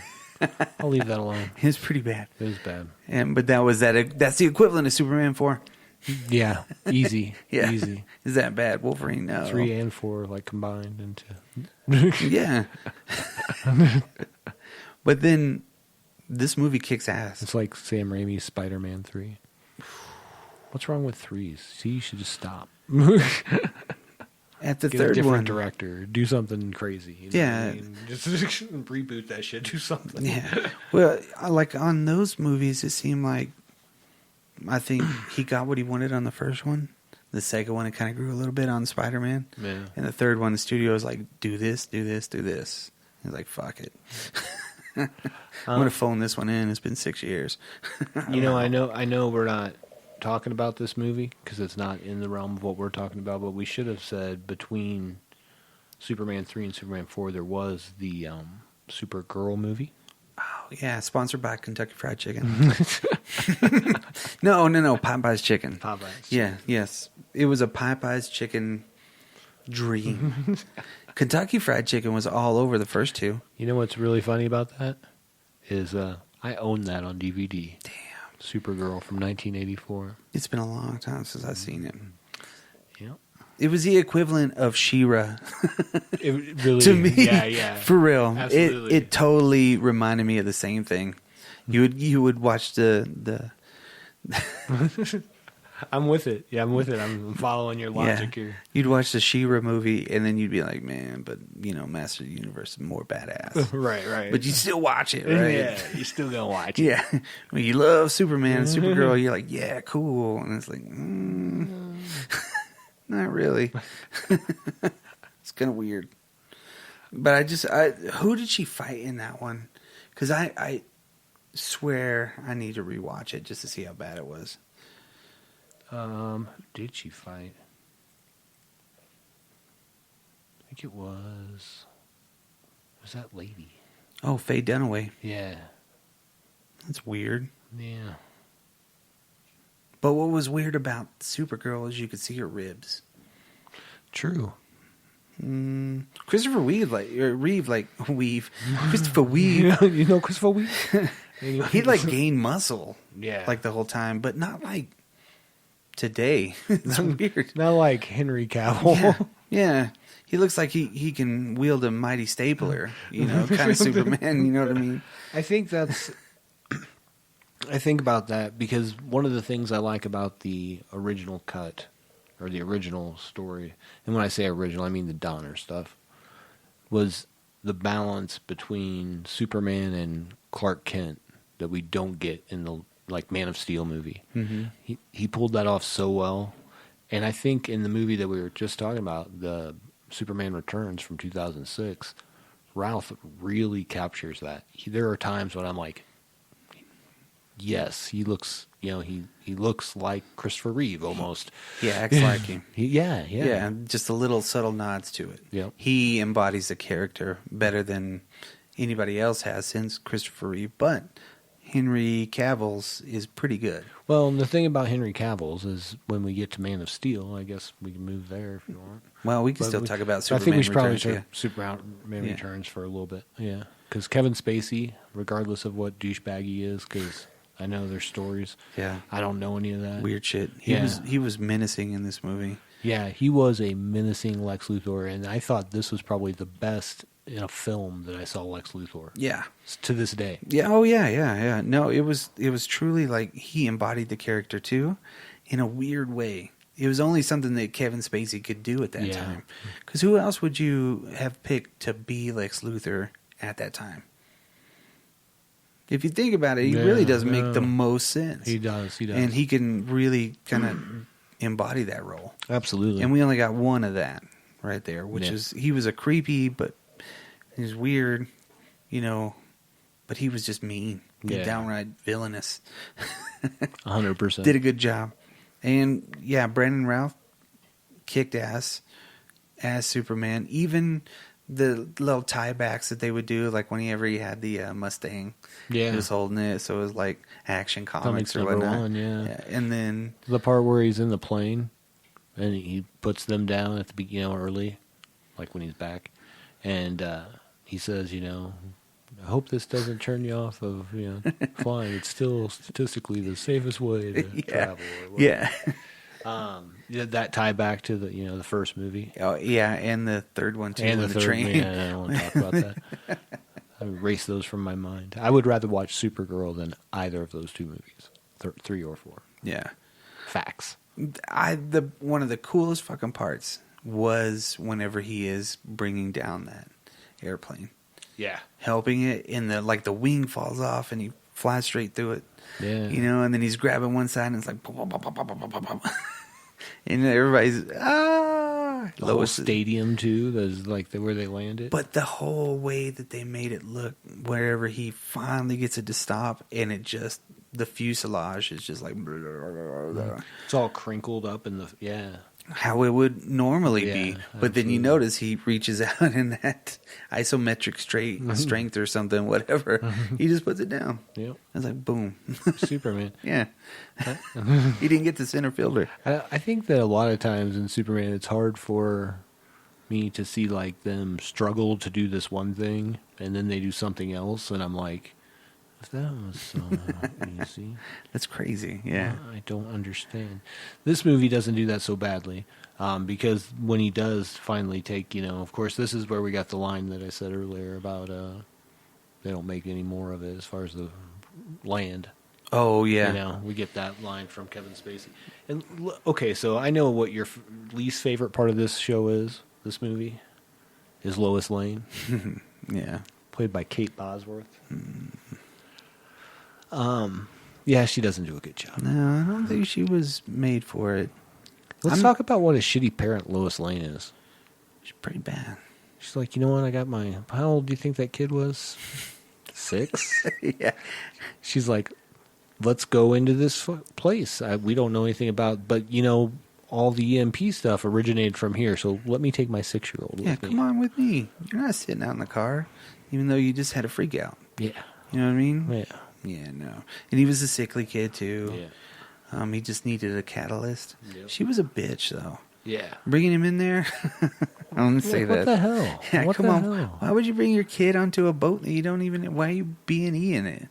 I'll leave that alone. It was pretty bad. It was bad. But that's the equivalent of Superman 4. Yeah, easy. Yeah. Easy. Is that bad? Wolverine, no. 3 and 4 like combined into. Yeah. But then this movie kicks ass. It's like Sam Raimi's Spider-Man 3. What's wrong with threes? See, you should just stop. At the Get a third different one. director. Do something crazy. You know Yeah. what I mean? Just reboot that shit. Do something. Yeah. Well, like on those movies, it seemed like I think he got what he wanted on the first one. The second one, it kind of grew a little bit on Spider-Man. Yeah. And the third one, the studio was like, do this, do this, do this. He's like, fuck it. I'm going to phone this one in. It's been 6 years. You know, I know we're not talking about this movie because it's not in the realm of what we're talking about, but we should have said between Superman 3 and Superman 4 there was the Supergirl movie. Oh, yeah. Sponsored by Kentucky Fried Chicken. No. Popeye's Chicken. Popeyes. Yeah, yes. It was a Popeye's Chicken dream. Kentucky Fried Chicken was all over the first two. You know what's really funny about that is I own that on DVD. Damn. Supergirl from 1984. It's been a long time since I've seen it. Yep. It was the equivalent of She-Ra It really to me. Yeah. For real. Absolutely. It totally reminded me of the same thing. You would watch the I'm with it. Yeah, I'm with it. I'm following your logic here. You'd watch the She-Ra movie and then you'd be like, man, but Master of the Universe is more badass. Right. But you still watch it, right? Yeah, you're still gonna watch it. Yeah. When you love Superman and Supergirl, you're like, yeah, cool. And it's like, not really. It's kind of weird. But who did she fight in that one? Because I swear I need to rewatch it just to see how bad it was. Who did she fight? I think it was that lady? Oh, Faye Dunaway. Yeah. That's weird. Yeah. But what was weird about Supergirl is you could see her ribs. True. Christopher Reeve. Christopher Weave. You know Christopher Weave? He gained muscle. Yeah. Like the whole time, but not like today. It's weird. Not like Henry Cavill. Yeah. He looks like he can wield a mighty stapler, kind of Superman, you know what I mean? I think about that because one of the things I like about the original cut or the original story, and when I say original, I mean the Donner stuff, was the balance between Superman and Clark Kent that we don't get in the Man of Steel movie. Mm-hmm. He pulled that off so well, and I think in the movie that we were just talking about, the Superman Returns from 2006, Ralph really captures that. There are times when I'm like, yes, he looks, he looks like Christopher Reeve almost. Yeah, acts like him. Yeah. Just a little subtle nods to it. Yep. He embodies the character better than anybody else has since Christopher Reeve, but Henry Cavill's is pretty good. Well, and the thing about Henry Cavill's is when we get to Man of Steel, I guess we can move there if you want. Well, we can still talk about Superman I think we should probably Returns, talk Superman Returns for a little bit. Yeah. Because Kevin Spacey, regardless of what douchebag he is, because I know there's stories. Yeah. I don't know any of that. Weird shit. Yeah. He was menacing in this movie. Yeah, he was a menacing Lex Luthor, and I thought this was probably the best in a film that I saw Lex Luthor. Yeah. To this day. Yeah. Oh, yeah. No, it was truly like he embodied the character too, in a weird way. It was only something that Kevin Spacey could do at that time. Because who else would you have picked to be Lex Luthor at that time? If you think about it, he really does make the most sense. He does. And he can really kind of embody that role. Absolutely. And we only got one of that right there, which is he was a creepy, but he was weird, but he was just mean. Downright villainous. 100%. Did a good job. And yeah, Brandon Routh kicked ass as Superman. Even the little tiebacks that they would do, like whenever he had the Mustang, Yeah. he was holding it, so it was like Action Comics or number whatnot. one, yeah. And then The part where he's in the plane and he puts them down at the beginning, early, like when he's back, and he says, I hope this doesn't turn you off of flying. It's still statistically the safest way to travel. Or whatever. yeah, That tie back to the the first movie oh yeah, and the third one too, and with the the third. train. Yeah, I don't want to talk about that. I erase those from my mind. I would rather watch Supergirl than either of those two movies, 3 or 4. Yeah. Facts. One of the coolest fucking parts was whenever he is bringing down that airplane, Yeah. helping it, and the wing falls off and he flies straight through it. Yeah. And then he's grabbing one side and it's like, pop, pop, pop, pop, pop, pop, pop. And everybody's The whole Lois. stadium too. There's where they landed. But the whole way that they made it look, wherever he finally gets it to stop, and the fuselage is just like It's all crinkled up in the how it would normally Yeah, be. But then you absolutely. notice he reaches out in that isometric strength or something, whatever. He just puts it down. Yep. It's like boom. Superman. Yeah. He didn't get the center fielder. I think that a lot of times in Superman, it's hard for me to see them struggle to do this one thing, and then they do something else, and I'm like, if that was so easy, That's crazy. Yeah. I don't understand. This movie doesn't do that so badly, because when he does finally take, of course, this is where we got the line that I said earlier about they don't make any more of it as far as the land. Oh yeah. We get that line from Kevin Spacey. And okay, so I know what your least favorite part of this show is. This movie is Lois Lane, Yeah. played by Kate Bosworth. Yeah, she doesn't do a good job. No, I don't think she was made for it. Let's talk about what a shitty parent Lois Lane is. She's pretty bad. She's like, you know what? I got how old do you think that kid was? 6? Yeah. She's like, let's go into this place. We don't know anything about, but all the EMP stuff originated from here. So let me take my 6-year-old. Yeah, with me. come on with me. You're not sitting out in the car, even though you just had a freak out. Yeah. You know what I mean? Yeah. Yeah, no. And he was a sickly kid, too. Yeah. He just needed a catalyst. Yep. She was a bitch, though. Yeah. Bringing him in there? I don't say What that. the hell? Yeah, What come the on. hell? Why would you bring your kid onto a boat that you don't even... Why are you B&E in it?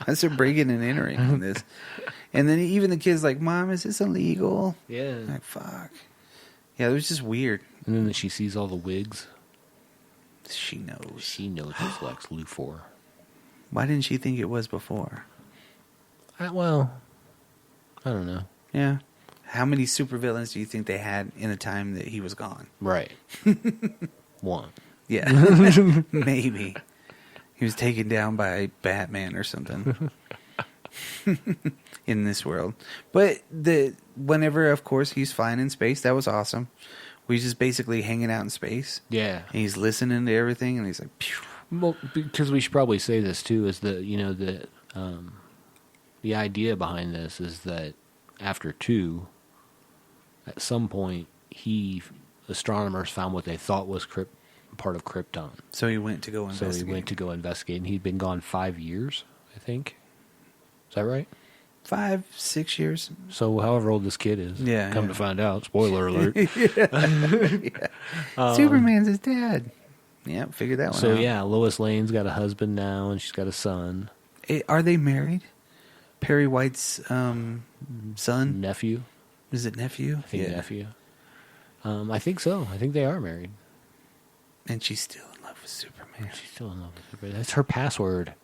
That's a breaking and entering on this. And then even the kid's like, Mom, is this illegal? Yeah. I'm like, fuck. Yeah, it was just weird. And then she sees all the wigs. She knows. She knows it's Lex Luthor. Why didn't she think it was before? Well, I don't know. Yeah. How many supervillains do you think they had in the time that he was gone? Right. One. Yeah. Maybe. He was taken down by Batman or something. In this world. But whenever, of course, he's flying in space, that was awesome. He's just basically hanging out in space. Yeah. And he's listening to everything, and he's like, pew. Well, because we should probably say this too, is that the idea behind this is that after 2, at some point, astronomers found what they thought was part of Krypton. So he went to go investigate. So he went to go investigate, and he'd been gone 5 years, I think. Is that right? 5, 6 years. So however old this kid is. Yeah, Come yeah. to find out, spoiler alert. Superman's his dad. Yeah, figured that one So out. yeah, Lois Lane's got a husband now, and she's got a son. Are they married? Perry White's son? Nephew. Is it nephew? I think nephew. I think so. I think they are married. And she's still in love with Superman. She's still in love with Superman. That's her password.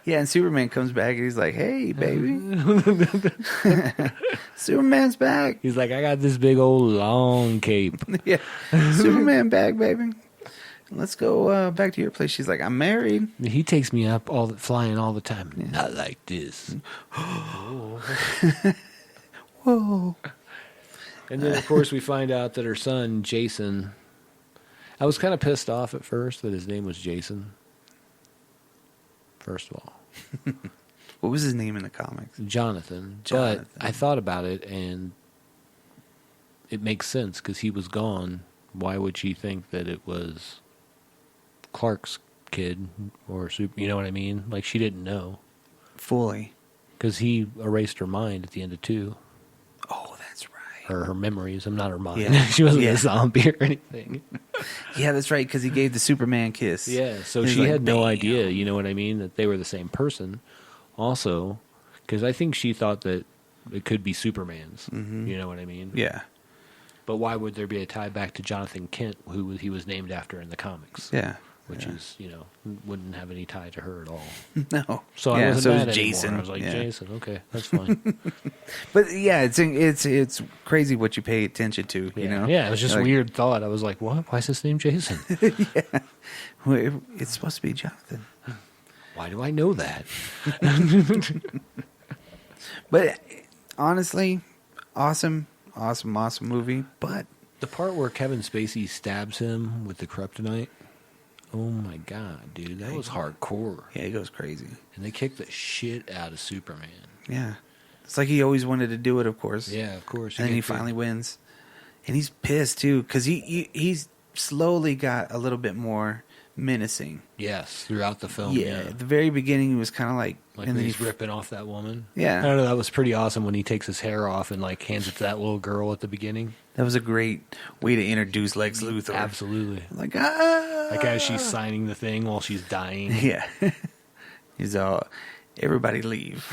Yeah, and Superman comes back and he's like, hey, baby. Superman's back. He's like, I got this big old long cape. Yeah. Superman back, baby. Let's go back to your place. She's like, I'm married. He takes me up flying all the time. Not like this. Whoa. And then, of course, we find out that her son, Jason... I was kind of pissed off at first that his name was Jason. First of all. What was his name in the comics? Jonathan. Jonathan. But I thought about it, and it makes sense because he was gone. Why would she think that it was Clark's kid or super? You know what I mean? Like she didn't know Fully. because he erased her mind at the end of 2. Oh, that's right. Her memories. I'm not her mind. Yeah. She wasn't Yeah. a zombie or anything. Yeah, that's right, because he gave the Superman kiss. Yeah, so He's she like, had no "Bam." idea, you know what I mean, that they were the same person. Also, because I think she thought that it could be Superman's, you know what I mean? Yeah. But why would there be a tie back to Jonathan Kent, who he was named after in the comics? Yeah. Which is, wouldn't have any tie to her at all. No. So yeah, I wasn't so mad it's anymore. Jason. I was like, yeah. Jason, okay, that's fine. But yeah, it's crazy what you pay attention to, you know? Yeah, it was just Like, a weird thought. I was like, what? Why is his name Jason? well, it's supposed to be Jonathan. Why do I know that? But honestly, awesome movie. But The part where Kevin Spacey stabs him with the kryptonite, oh my god, dude, that was hardcore. yeah, he goes crazy. And they kicked the shit out of Superman. Yeah. It's like he always wanted to do it, of course. Yeah, of course. And then he get the- finally wins. And he's pissed, too, because he's slowly got a little bit more menacing. Yes, throughout the film. Yeah. Yeah, At the very beginning, he was kind of like... like and when then he's ripping off that woman. Yeah. I don't know. That was pretty awesome when he takes his hair off and like hands it to that little girl at the beginning. That was a great way to introduce Lex Luthor. Absolutely. Like, ah! Like as she's signing the thing while she's dying. Yeah. He's all, everybody leave.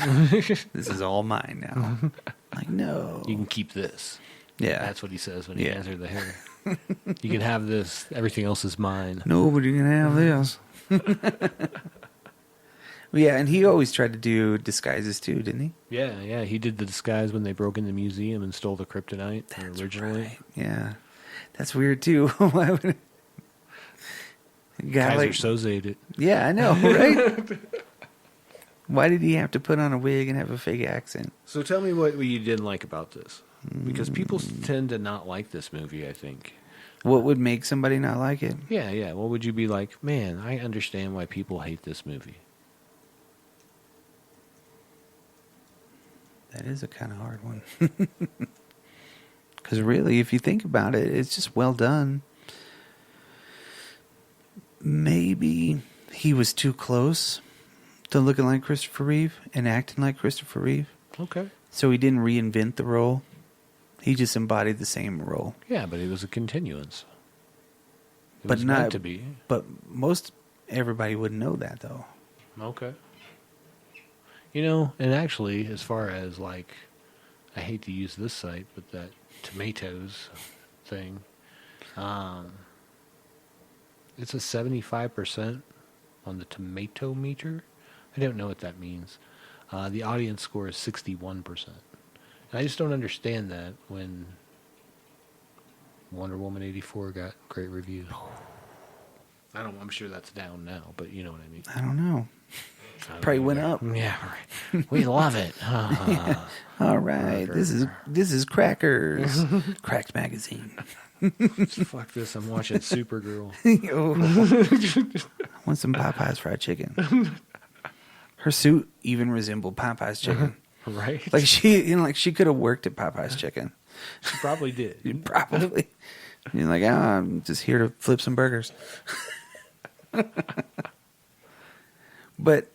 This is all mine now. Like, no. You can keep this. Yeah. That's what he says when he Yeah. hands her the hair. You can have this. Everything else is mine. Nobody can have this. Yeah, and he always tried to do disguises too, didn't he? Yeah, yeah. He did the disguise when they broke in the museum and stole the kryptonite originally. Right. Yeah. That's weird too. Why would a guy Kaiser like, Soze it. yeah, I know, right? Why did he have to put on a wig and have a fake accent? So tell me what you didn't like about this. Because people tend to not like this movie, I think. What would make somebody not like it? Yeah, yeah. What would you be like, man, I understand why people hate this movie. That is a kind of hard one. Because really, if you think about it, it's just well done. Maybe he was too close to looking like Christopher Reeve and acting like Christopher Reeve. Okay. So he didn't reinvent the role. He just embodied the same role. Yeah, but it was a continuance. It But was not- meant to be. But most everybody would know that, though. Okay. You know, and actually, as far as like, I hate to use this site, but that tomatoes thing, it's a 75% on the tomato meter. I don't know what that means. The audience score is 61%. And I just don't understand that when Wonder Woman 84 got great reviews. I'm sure that's down now, but you know what I mean. I don't know. I don't Probably know went either. up. Yeah, right. We love it. All right, this is Crackers, Cracked Magazine. Fuck this. I'm watching Supergirl. I want some Popeyes fried chicken. Her suit even resembled Popeye's chicken. Right? Like she could have worked at Popeye's chicken. She probably did. Probably. You're like, I'm just here to flip some burgers. But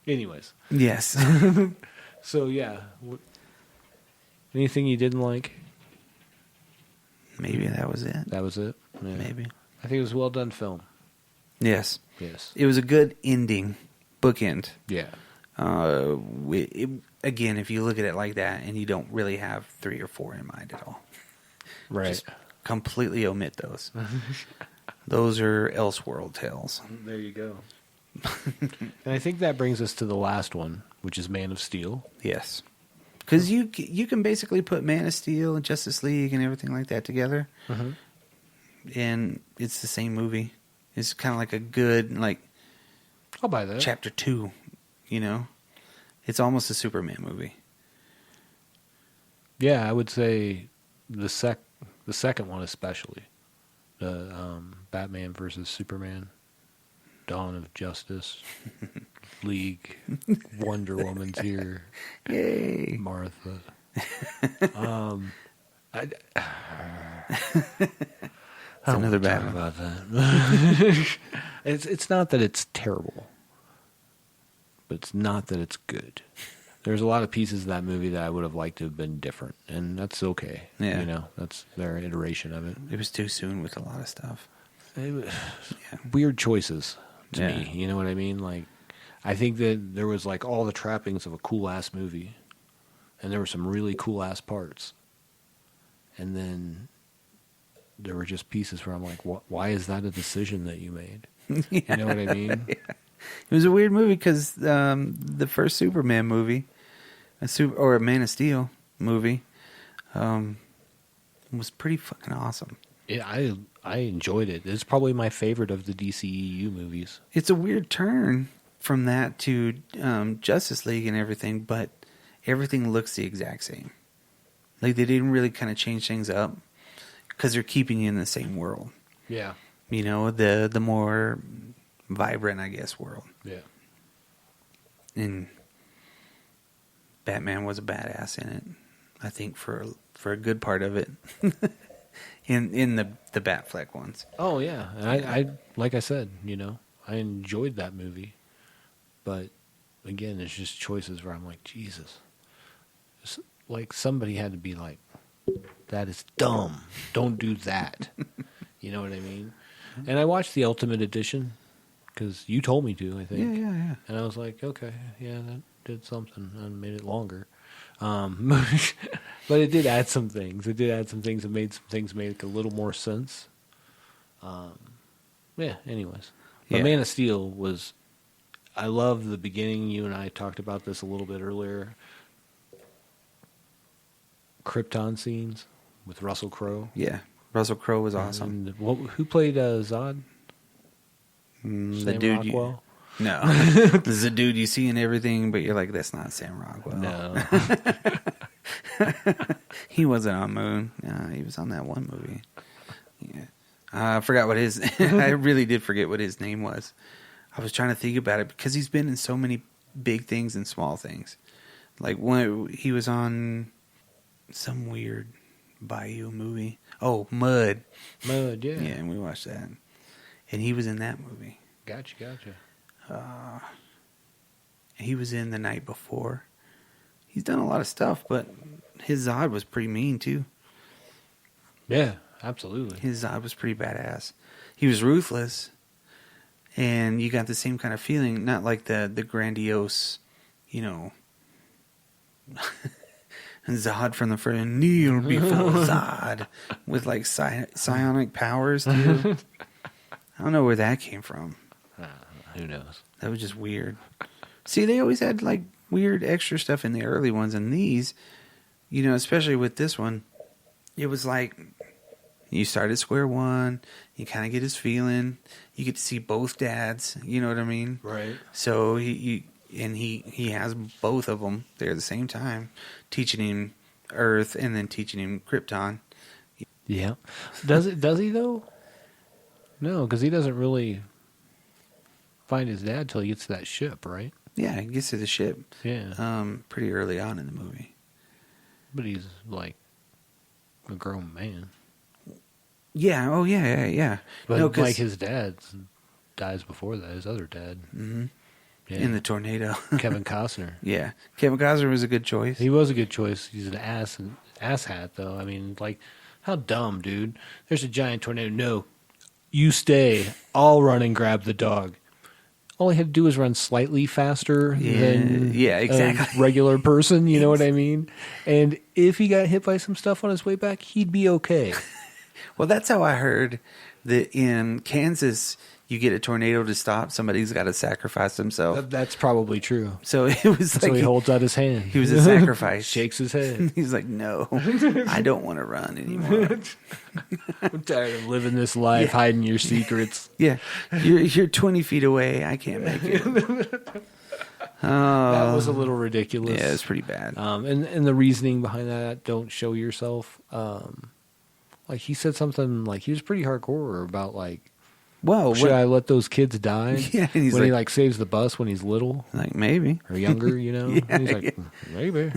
Anyways, yes, so yeah. Anything you didn't like? maybe that was it. That was it? Yeah. Maybe. I think it was a well done film. Yes, Yes. it was a good ending, bookend. Yeah. Again, if you look at it like that, and you don't really have 3 or 4 in mind at all, Right. just completely omit those. Those are Elseworld tales. There you go. And I think that brings us to the last one, which is Man of Steel. Yes, because you can basically put Man of Steel and Justice League and everything like that together, and it's the same movie. It's kind of like a good I'll buy that. chapter 2. You know, it's almost a Superman movie. Yeah, I would say the second one especially, the Batman versus Superman, Dawn of Justice, League, Wonder Woman's here, Yay! Martha. I It's another talk bad one. about that. It's not that it's terrible, but it's not that it's good. There's a lot of pieces of that movie that I would have liked to have been different, and that's okay. Yeah. You know, that's their iteration of it. It was too soon with a lot of stuff. It was weird choices to Yeah. me. You know what I mean? Like, I think that there was like all the trappings of a cool ass movie, and there were some really cool ass parts, and then there were just pieces where I'm like, why is that a decision that you made? You know what I mean? It was a weird movie because the first Superman movie, or a Man of Steel movie, was pretty fucking awesome. Yeah, I enjoyed it. It's probably my favorite of the DCEU movies. It's a weird turn from that to Justice League and everything, but everything looks the exact same. Like they didn't really kind of change things up because they're keeping you in the same world. Yeah. You know, the more vibrant, I guess, world. Yeah. And Batman was a badass in it. I think for a good part of it. in the Batfleck ones. Oh yeah, and I like I said, you know, I enjoyed that movie, but again, it's just choices where I'm like, Jesus, like somebody had to be like, that is dumb. Don't do that. You know what I mean? And I watched the Ultimate Edition because you told me to. I think. Yeah. And I was like, okay, yeah, that did something and made it longer. But it did add some things. It did add some things that made some things make a little more sense. Yeah, anyways. But Yeah. Man of Steel was... I love the beginning. You and I talked about this a little bit earlier. Krypton scenes with Russell Crowe. Yeah. Russell Crowe was awesome. And who played Zod? The Sam dude Rockwell? No. This is a dude you see in everything, but you're like, that's not Sam Rockwell. No. He wasn't on Moon. He was on that one movie. Yeah. I forgot what his... I really did forget what his name was. I was trying to think about it because he's been in so many big things and small things. Like when he was on some weird Bayou movie. Oh, Mud. Mud, yeah. Yeah, and we watched that. And he was in that movie. Gotcha. He was in The Night Before. He's done a lot of stuff, but his Zod was pretty mean too. Yeah, absolutely. His Zod was pretty badass. He was ruthless, and you got the same kind of feeling, not like the grandiose, you know, Zod from the first, kneel before Zod, with like psionic powers too. I don't know where that came from. Who knows? That was just weird. See, they always had like weird extra stuff in the early ones, and these, you know, especially with this one, it was like you start at square one, you kind of get his feeling, you get to see both dads, you know what I mean? Right. So he has both of them there at the same time, teaching him Earth and then teaching him Krypton. Yeah. Does he though? No, because he doesn't really find his dad till he gets to that ship, right? Yeah, he gets to the ship. Yeah. Pretty early on in the movie. But he's like a grown man. Yeah. Oh, yeah. But No, 'cause- like his dad dies before that. His other dad. Mm-hmm. Yeah. In the tornado. Kevin Costner. Yeah. Kevin Costner was a good choice. He was a good choice. He's an ass hat though. I mean, like, how dumb, dude. There's a giant tornado. No, you stay. I'll run and grab the dog. All he had to do was run slightly faster than exactly. a regular person, you know what I mean? And if he got hit by some stuff on his way back, he'd be okay. Well, that's how I heard that in Kansas, you get a tornado to stop, somebody's got to sacrifice himself. That's probably true. So it was So like he holds out his hand. he was a sacrifice. Shakes his head. He's like, no, I don't want to run anymore. I'm tired of living this life, hiding your secrets. Yeah, you're 20 feet away. I can't make it. That was a little ridiculous. Yeah, it's pretty bad. And the reasoning behind that, don't show yourself. Like he said something like he was pretty hardcore about like Well, Should I let those kids die? Yeah, and he's when he like- like saves the bus when he's little like maybe. or younger, you know? Yeah, He's like, maybe.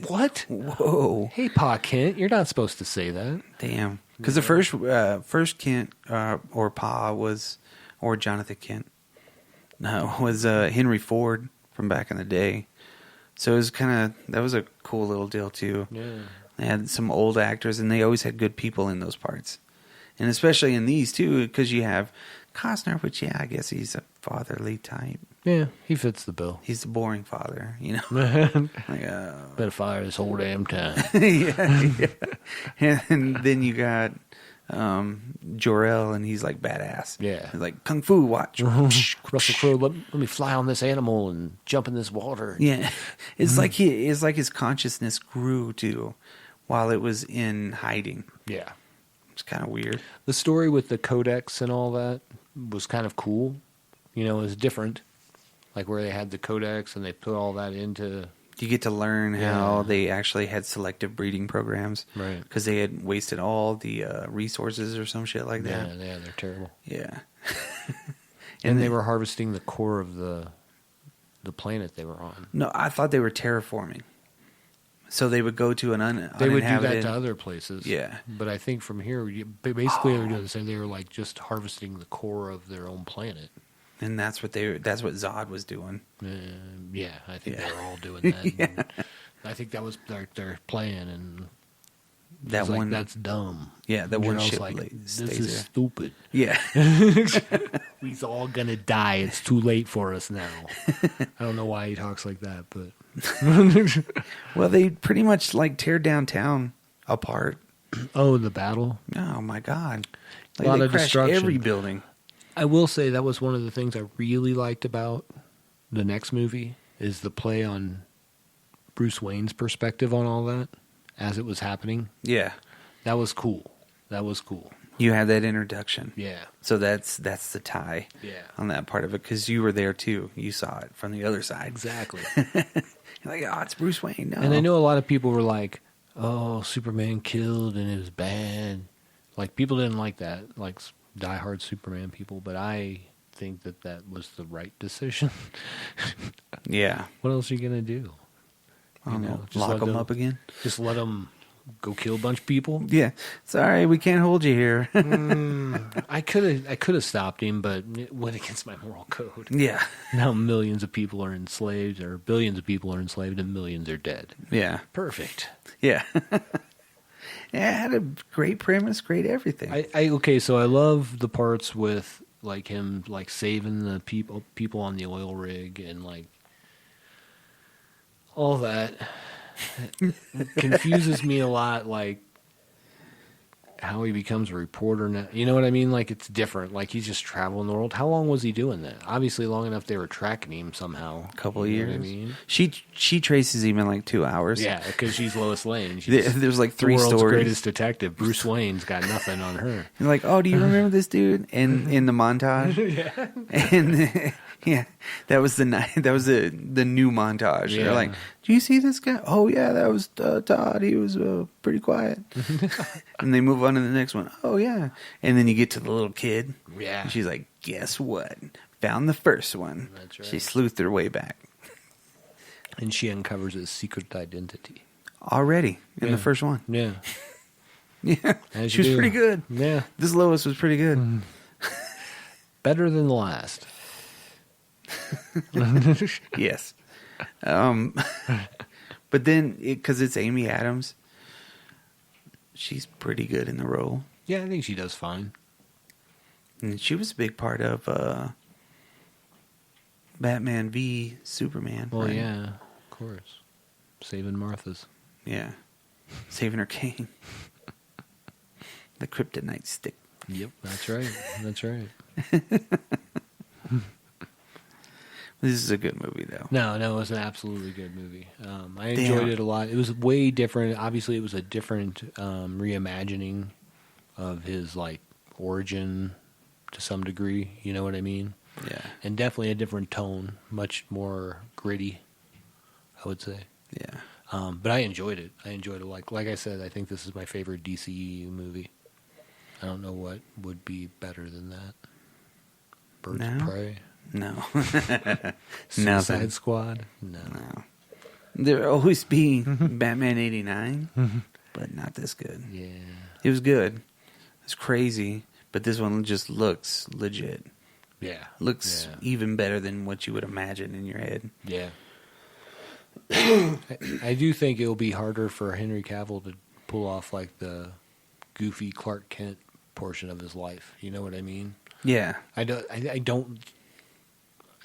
What? Whoa, Hey, Pa Kent, you're not supposed to say that. damn. Because the first Kent or Pa was, or Jonathan Kent, no, was Henry Ford from back in the day. So it was that was a cool little deal too. Yeah. They had some old actors, and they always had good people in those parts. And especially in these, too, because you have Costner, which, yeah, I guess he's a fatherly type. Yeah, he fits the bill. He's the boring father, you know? Like, Better fire this whole damn time. yeah. And then you got Jor-El, and he's like badass. Yeah. He's like, Kung Fu, watch. Russell Crowe, let me fly on this animal and jump in this water. Yeah. It's like his consciousness grew, too, while it was in hiding. Yeah. It's kind of weird. The story with the codex and all that was kind of cool. You know, it was different. Like where they had the codex and they put all that into... You get to learn how they actually had selective breeding programs. Right. Because they had wasted all the resources or some shit like that. Yeah, they're terrible. Yeah. And they were harvesting the core of the planet they were on. No, I thought they were terraforming. So they would go to an They would do uninhabited... that to other places. Yeah. But I think from here, basically they were doing the same. They were like just harvesting the core of their own planet. And that's what Zod was doing. Yeah, I think Yeah. they were all doing that. Yeah. And I think that was their plan. And That it's like, one... that's dumb. Yeah, that And one Jor-El's ship like, stays this is there. stupid. Yeah. We's all gonna die. It's too late for us now. I don't know why he talks like that, but Well, they pretty much like tear downtown apart. oh, the battle. Oh my god! A lot they of crashed destruction. every building. I will say that was one of the things I really liked about the next movie is the play on Bruce Wayne's perspective on all that as it was happening. Yeah, That was cool. That was cool. you had that introduction. Yeah. So that's the tie. Yeah. On that part of it, because you were there too. You saw it from the other side. Exactly. You're like, oh, it's Bruce Wayne. No. And I know a lot of people were like, "Oh, Superman killed and it was bad." Like people didn't like that, like diehard Superman people. But I think that was the right decision. Yeah. What else are you gonna do? I don't You know. know, just Lock let them them- up again. Just let them go kill a bunch of people? Yeah. Sorry, we can't hold you here. I could have stopped him, but it went against my moral code. Yeah. Now millions of people are enslaved, or billions of people are enslaved, and millions are dead. Yeah. Perfect. Yeah. It had a great premise, great everything. Okay, so I love the parts with like him like saving the people on the oil rig and like all that. It confuses me a lot, like how he becomes a reporter now. You know what I mean? Like it's different. Like he's just traveling the world. How long was he doing that? Obviously long enough they were tracking him somehow. A couple of You know years. what I mean? She traces him in like 2 hours. Yeah, because she's Lois Lane. She's There's like 3 the world's stories. greatest detective. Bruce Wayne's got nothing on her. You're like, oh, do you remember this dude? And in the montage, and yeah, that was the night. That was the new montage. Yeah. They're like, do you see this guy? Oh yeah, that was Todd. He was pretty quiet. And they move on to the next one. Oh yeah, and then you get to the little kid. Yeah. And she's like, guess what? Found the first one. That's right. She sleuthed her way back And she uncovers his secret identity. already in Yeah. the first one. Yeah. Yeah, As she you was do. pretty good. Yeah. This Lois was pretty good. Better than the last. Yes. But then, because it's Amy Adams, she's pretty good in the role. Yeah, I think she does fine. And she was a big part of Batman v Superman. Well, right? yeah, of course. Saving Martha's. Yeah. Saving her cane. The kryptonite stick. Yep, that's right. That's right. This is a good movie, though. No, it was an absolutely good movie. I enjoyed it a lot. It was way different. Obviously, it was a different reimagining of his like origin to some degree. You know what I mean? Yeah. And definitely a different tone, much more gritty, I would say. Yeah. But I enjoyed it. I enjoyed it. Like I said, I think this is my favorite DCEU movie. I don't know what would be better than that. Birds No? of Prey? No. Suicide Nothing. Squad? No. No. There'll always be Batman 89, but not this good. Yeah. It was good. It's crazy, but this one just looks legit. Yeah. Looks Yeah. even better than what you would imagine in your head. Yeah. I do think it'll be harder for Henry Cavill to pull off like the goofy Clark Kent portion of his life. You know what I mean? Yeah. I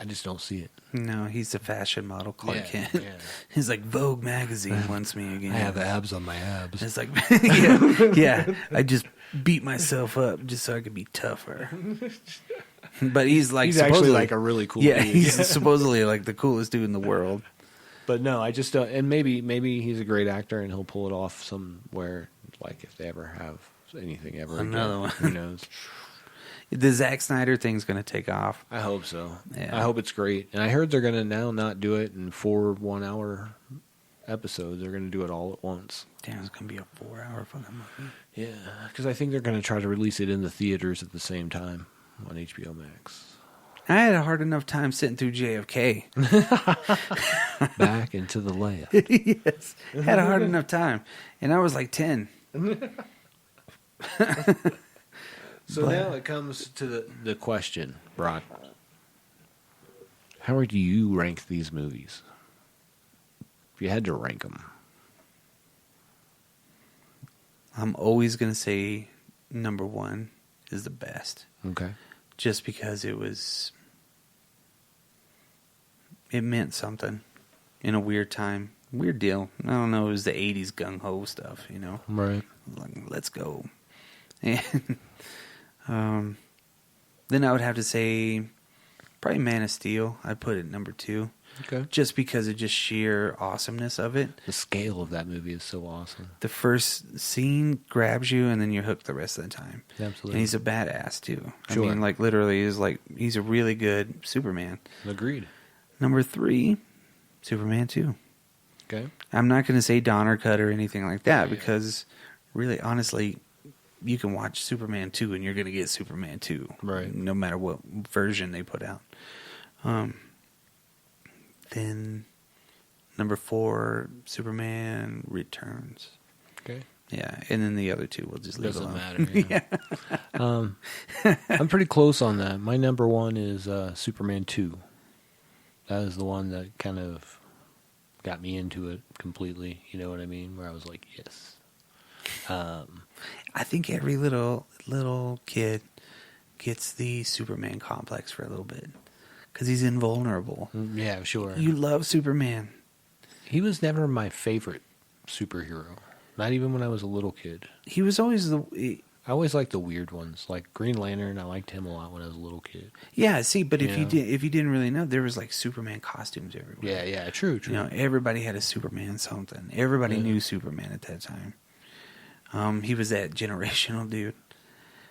just don't see it. No, he's a fashion model, Clark Yeah, Kent. yeah. He's like, Vogue magazine wants me again. I have abs on my abs. It's like, yeah, I just beat myself up just so I could be tougher. But he's like, He's actually supposedly like a really cool yeah, dude. he's supposedly like the coolest dude in the world. But no, I just don't. And maybe he's a great actor and he'll pull it off somewhere, like if they ever have anything ever Another again. one. Who knows? The Zack Snyder thing's going to take off. I hope so. Yeah. I hope it's great. And I heard they're going to now not do it in 4 1-hour episodes. They're going to do it all at once. Damn, it's going to be a 4-hour fucking movie. Yeah, because I think they're going to try to release it in the theaters at the same time on HBO Max. I had a hard enough time sitting through JFK. Back into the layup. Yes, had a hard enough time, and I was like 10. So now it comes to the question, Brock. How do you rank these movies? If you had to rank them. I'm always going to say number 1 is the best. Okay. Just because it meant something in a weird time. Weird deal. I don't know, it was the 80s gung-ho stuff, you know? Right. Like, let's go. And then I would have to say probably Man of Steel. I'd put it number 2. Okay. Just because of just sheer awesomeness of it. The scale of that movie is so awesome. The first scene grabs you, and then you're hooked the rest of the time. Absolutely. And he's a badass too. Sure. I mean, like literally, he's a really good Superman. Agreed. Number 3, Superman 2. Okay. I'm not going to say Donner cut or anything like that because, really, honestly, you can watch Superman 2 and you're going to get Superman 2, Right. No matter what version they put out. Then number 4, Superman Returns. Okay. Yeah, and then the other 2 we'll just leave Doesn't alone. matter. Yeah. I'm pretty close on that. My number 1 is Superman 2. That is the one that kind of got me into it completely. You know what I mean? Where I was like, yes. I think every little kid gets the Superman complex for a little bit because he's invulnerable. Yeah, sure. You love Superman. He was never my favorite superhero. Not even when I was a little kid. He was always I always liked the weird ones, like Green Lantern. I liked him a lot when I was a little kid. yeah. See, but if Yeah. you didn't really know, there was like Superman costumes everywhere. Yeah, true. You know, everybody had a Superman something. Everybody knew Superman at that time. He was that generational dude.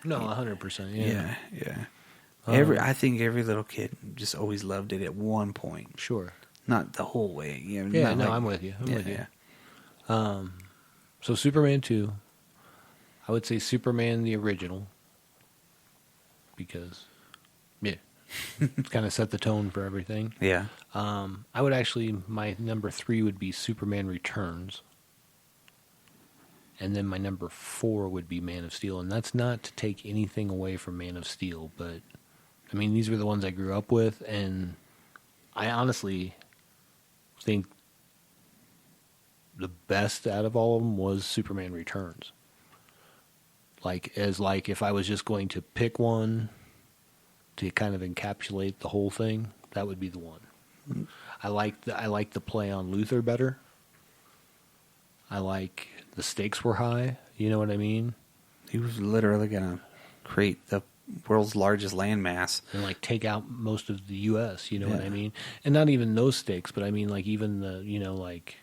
No, 100%. Yeah. I think every little kid just always loved it at one point. Sure. Not the whole way. You know, Yeah, not no, like- I'm with you. I'm with you. Yeah. So Superman 2, I would say Superman the original, because, yeah, it's kind of set the tone for everything. Yeah. I would actually, my number 3 would be Superman Returns. And then my number 4 would be Man of Steel. And that's not to take anything away from Man of Steel, but, I mean, these were the ones I grew up with, and I honestly think the best out of all of them was Superman Returns. Like if I was just going to pick one to kind of encapsulate the whole thing, that would be the one. I like the play on Luthor better. I like the stakes were high. You know what I mean? He was literally going to create the world's largest landmass. And like take out most of the U.S. You know what Yeah. I mean? And not even those stakes, but I mean like even the like.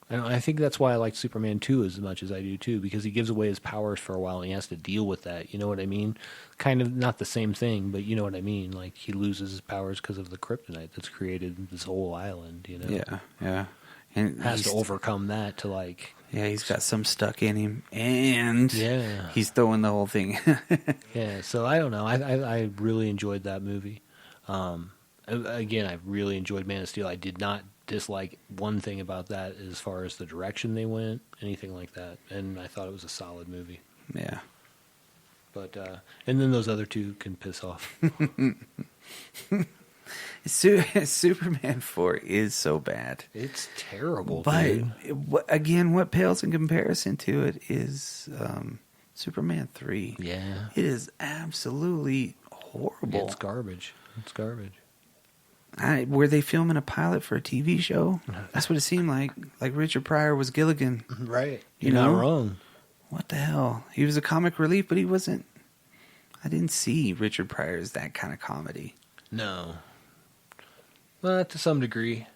I think that's why I like Superman 2 as much as I do too, because he gives away his powers for a while and he has to deal with that. You know what I mean? Kind of not the same thing, but you know what I mean? Like he loses his powers because of the kryptonite that's created this whole island, you know? Yeah. And has to he's- overcome that to like. Yeah, he's got some stuck in him, and Yeah. he's throwing the whole thing. Yeah, so I don't know. I really enjoyed that movie. Again, I really enjoyed Man of Steel. I did not dislike one thing about that as far as the direction they went, anything like that. And I thought it was a solid movie. Yeah. But and then those other two can piss off. Superman 4 is so bad. It's terrible, But dude. again, what pales in comparison to it is Superman 3. Yeah, It is absolutely horrible. it's garbage. It's garbage. Were they filming a pilot for a TV show? That's what it seemed like. Like Richard Pryor was Gilligan. Right. You You're know? not wrong. What the hell? He was a comic relief, but he wasn't. I didn't see Richard Pryor as that kind of comedy. No. Well, to some degree.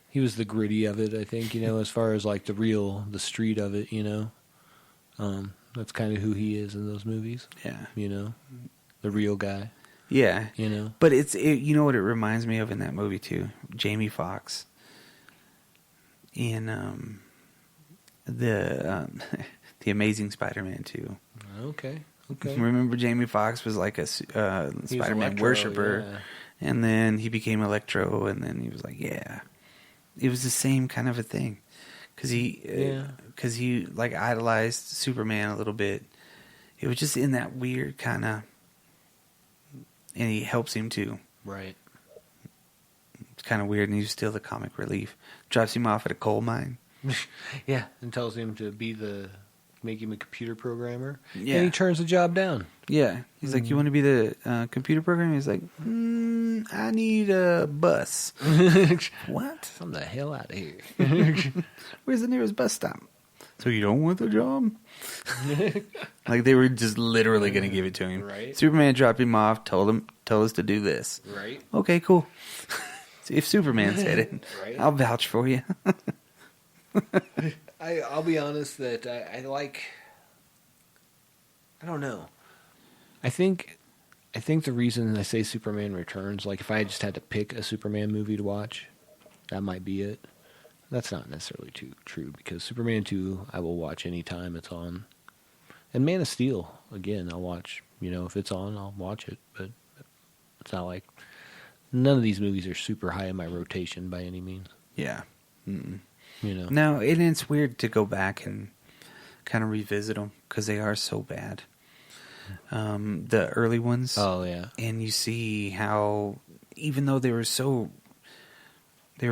He was the gritty of it, I think, as far as like the street of it, That's kind of who he is in those movies, Yeah. The real guy, Yeah. you know. But you know what it reminds me of in that movie too? Jamie Foxx in the Amazing Spider-Man 2. Okay. Remember Jamie Foxx was like a He was Spider-Man Electro, worshiper, yeah. and then he became Electro, and then he was like, yeah. It was the same kind of a thing. Because he like idolized Superman a little bit. It was just in that weird kind of, and he helps him too. Right. It's kind of weird, and he's still the comic relief. Drops him off at a coal mine. Yeah, and tells him to make him a computer programmer. Yeah. And he turns the job down. Yeah, he's like, you want to be the computer programmer? He's like, I need a bus. What? Come the hell out of here. Where's the nearest bus stop? So you don't want the job? Like they were just literally going to give it to him. Right. Superman Superman dropped him off, told us to do this. Right. Okay, cool. If Superman said it, Right. I'll vouch for you. I'll be honest that I like. I don't know. I think the reason I say Superman Returns, like if I just had to pick a Superman movie to watch, that might be it. That's not necessarily too true because Superman 2 I will watch anytime it's on. And Man of Steel, again, I'll watch. If it's on, I'll watch it. But it's not like none of these movies are super high in my rotation by any means. Yeah. Mm-mm. No, and it's weird to go back and kind of revisit them because they are so bad. The early ones. Oh yeah. And you see how, even though they were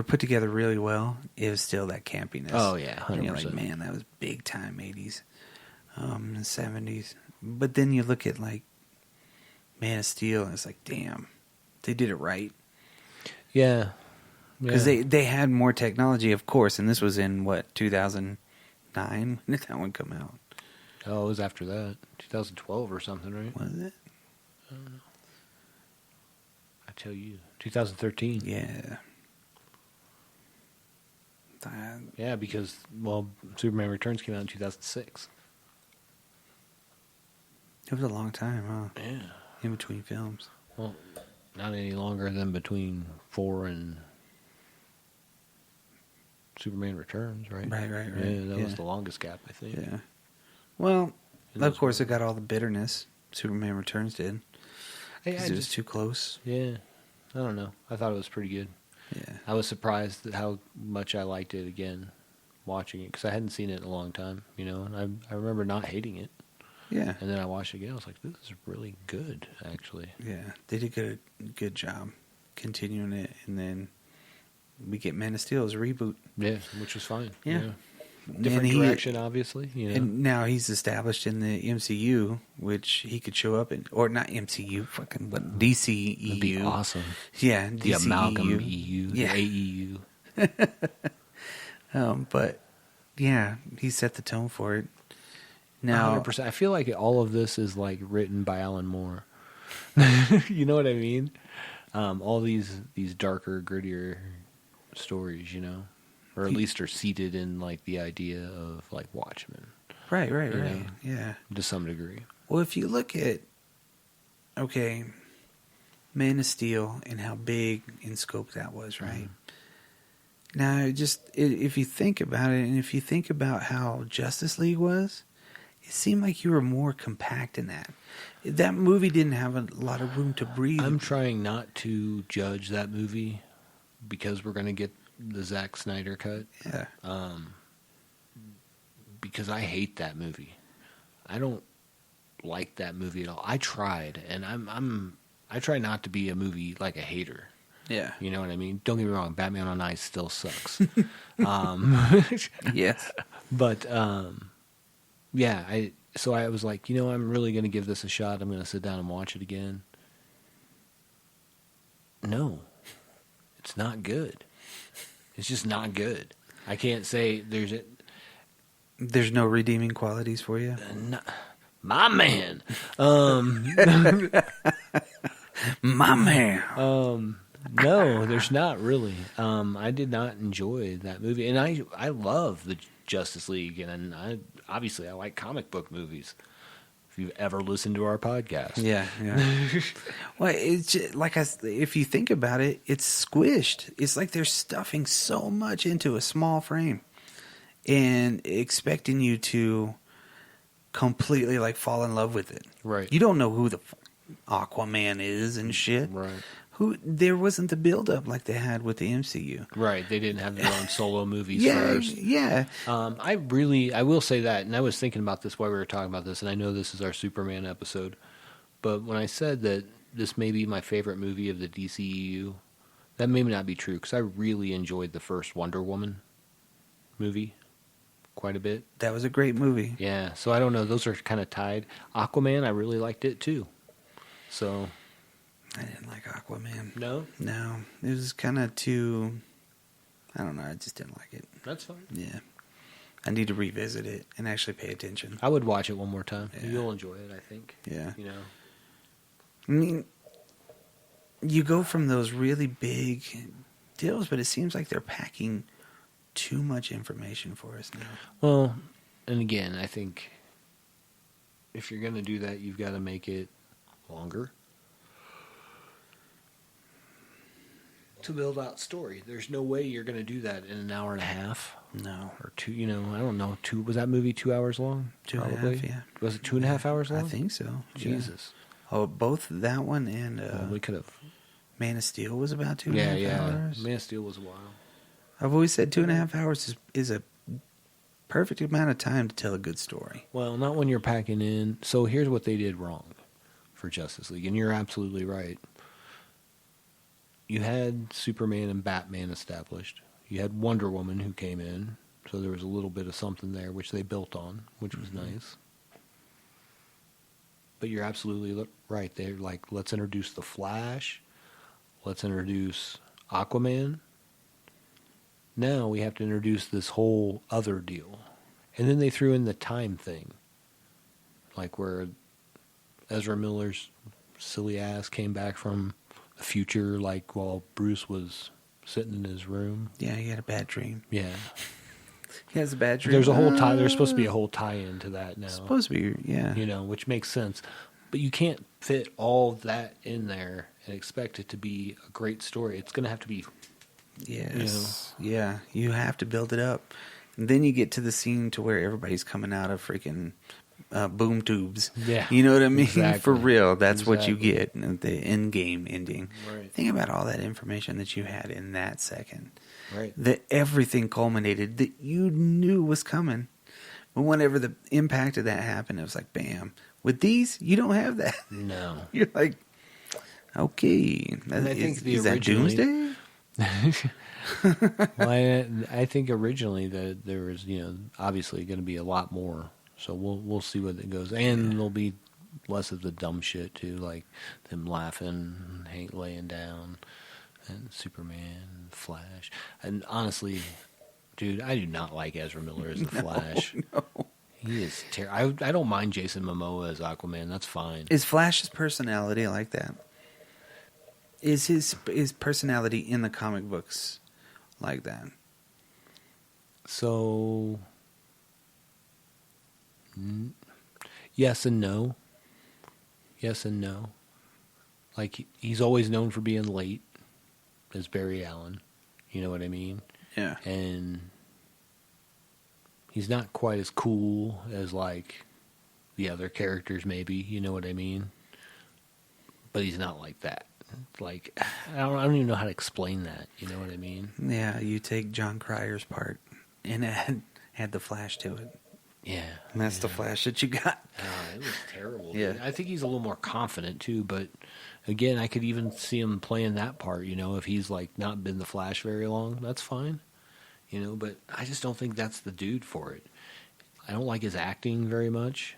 put together really well, it was still that campiness. Oh yeah, 100%. And you're like, man, that was big time 80s, 70s. But then you look at like Man of Steel, and it's like, damn, they did it right. Yeah. Because they had more technology, of course, and this was in, 2009? When did that one come out? Oh, it was after that. 2012 or something, right? Was it? I tell you. 2013. Yeah. Yeah, because, Superman Returns came out in 2006. It was a long time, huh? Yeah. In between films. Well, not any longer than between 4 and Superman Returns, right? Right. Yeah, that was the longest gap, I think. Yeah. Well, In of those course, it got all the bitterness. Superman Returns did. Hey, Because it was too close. Yeah. I don't know. I thought it was pretty good. Yeah. I was surprised at how much I liked it again, watching it, because I hadn't seen it in a long time, and I remember not hating it. Yeah. And then I watched it again. I was like, this is really good, actually. Yeah. They did a good job continuing it. And then we get Man of Steel as a reboot. Yeah, which was fine. Yeah. Different And direction, obviously. And now he's established in the MCU, which he could show up in, or not MCU, fucking, but DCEU. That'd be awesome. Yeah, The DCEU. amalgam EU, Yeah. the AEU. But yeah, he set the tone for it. Now, 100%. I feel like all of this is like written by Alan Moore. You know what I mean? All these darker, grittier stories, or at least are seated in like the idea of like Watchmen right, you know. yeah. to some degree. Well, if you look at, Man of Steel and how big in scope that was, right? Now, if you think about it, and if you think about how Justice League was, it seemed like you were more compact in that. That movie didn't have a lot of room to breathe. I'm trying not to judge that movie because we're going to get the Zack Snyder cut. Yeah. Because I hate that movie. I don't like that movie at all. I tried, and I try not to be a movie like a hater. Yeah. You know what I mean? Don't get me wrong, Batman on Ice still sucks. Yes. But yeah, I was like, I'm really going to give this a shot. I'm going to sit down and watch it again. No, it's not good. It's just not good. I can't say There's no redeeming qualities for you? my man. My man. No, there's not really. I did not enjoy that movie, and I love the Justice League, and I like comic book movies. If you've ever listened to our podcast, Yeah. Well, it's just, if you think about it, it's squished. It's like they're stuffing so much into a small frame and expecting you to completely fall in love with it. Right. You don't know who the Aquaman is and shit. Right. There wasn't the build up like they had with the MCU. Right, they didn't have their own solo movies Yeah, first. yeah. I will say that, and I was thinking about this while we were talking about this, and I know this is our Superman episode, but when I said that this may be my favorite movie of the DCEU, that may not be true, because I really enjoyed the first Wonder Woman movie quite a bit. That was a great movie. Yeah, so I don't know, those are kind of tied. Aquaman, I really liked it too. So... I didn't like Aquaman. No? No. It was kind of too... I don't know. I just didn't like it. That's fine. Yeah. I need to revisit it and actually pay attention. I would watch it one more time. Yeah. You'll enjoy it, I think. Yeah. I I mean, you go from those really big deals, but it seems like they're packing too much information for us now. Well, and again, I think if you're going to do that, you've got to make it longer to build out story. There's no way you're going to do that in an hour and a half No. or two. I don't know. Was that movie 2 hours long? 2.5, yeah. Was it 2.5 hours long? I think so. Jesus. Yeah. Oh, both that one and Well, we could have. Man of Steel was about 2.5 Yeah. hours. Man of Steel was a while. I've always said 2.5 hours is a perfect amount of time to tell a good story. Well, not when you're packing in. So here's what they did wrong for Justice League, and you're absolutely right. You had Superman and Batman established. You had Wonder Woman who came in, so there was a little bit of something there which they built on, which was nice. But you're absolutely right. They're like, let's introduce the Flash. Let's introduce Aquaman. Now we have to introduce this whole other deal. And then they threw in the time thing. Like where Ezra Miller's silly ass came back from the future, like while Bruce was sitting in his room. Yeah, he had a bad dream. Yeah. He has a bad dream. There's a whole tie. There's supposed to be a whole tie-in to that now. Supposed to be, yeah. Which makes sense. But you can't fit all that in there and expect it to be a great story. It's going to have to be. Yes. Yeah, you have to build it up. And then you get to the scene to where everybody's coming out of freaking boom tubes. Yeah. You know what I mean? Exactly. For real. That's what you Exactly. get at the end game ending. Right. Think about all that information that you had in that second. Right. That everything culminated that you knew was coming. But whenever the impact of that happened, it was like, bam. With these, you don't have that. No. You're like, okay. And I think is that originally- Doomsday? Well, I think originally that there was, obviously going to be a lot more. So we'll see what it goes, and there'll be less of the dumb shit too, like them laughing, Hank laying down, and Superman, and Flash. And honestly, dude, I do not like Ezra Miller as the Flash. No. He is terrible. I don't mind Jason Momoa as Aquaman. That's fine. Is Flash's personality like that? Is his personality in the comic books like that? So, yes and no. Yes and no. Like, he's always known for being late, as Barry Allen. You know what I mean? Yeah. And he's not quite as cool as like the other characters, maybe, you know what I mean? But he's not like that. Like, I don't even know how to explain that, you know what I mean? Yeah, you take John Cryer's part and add the Flash to it. Yeah. And that's the Flash that you got. Oh, it was terrible. Yeah. Dude. I think he's a little more confident too, but again, I could even see him playing that part, you know, if he's like not been the Flash very long, that's fine. You know, but I just don't think that's the dude for it. I don't like his acting very much.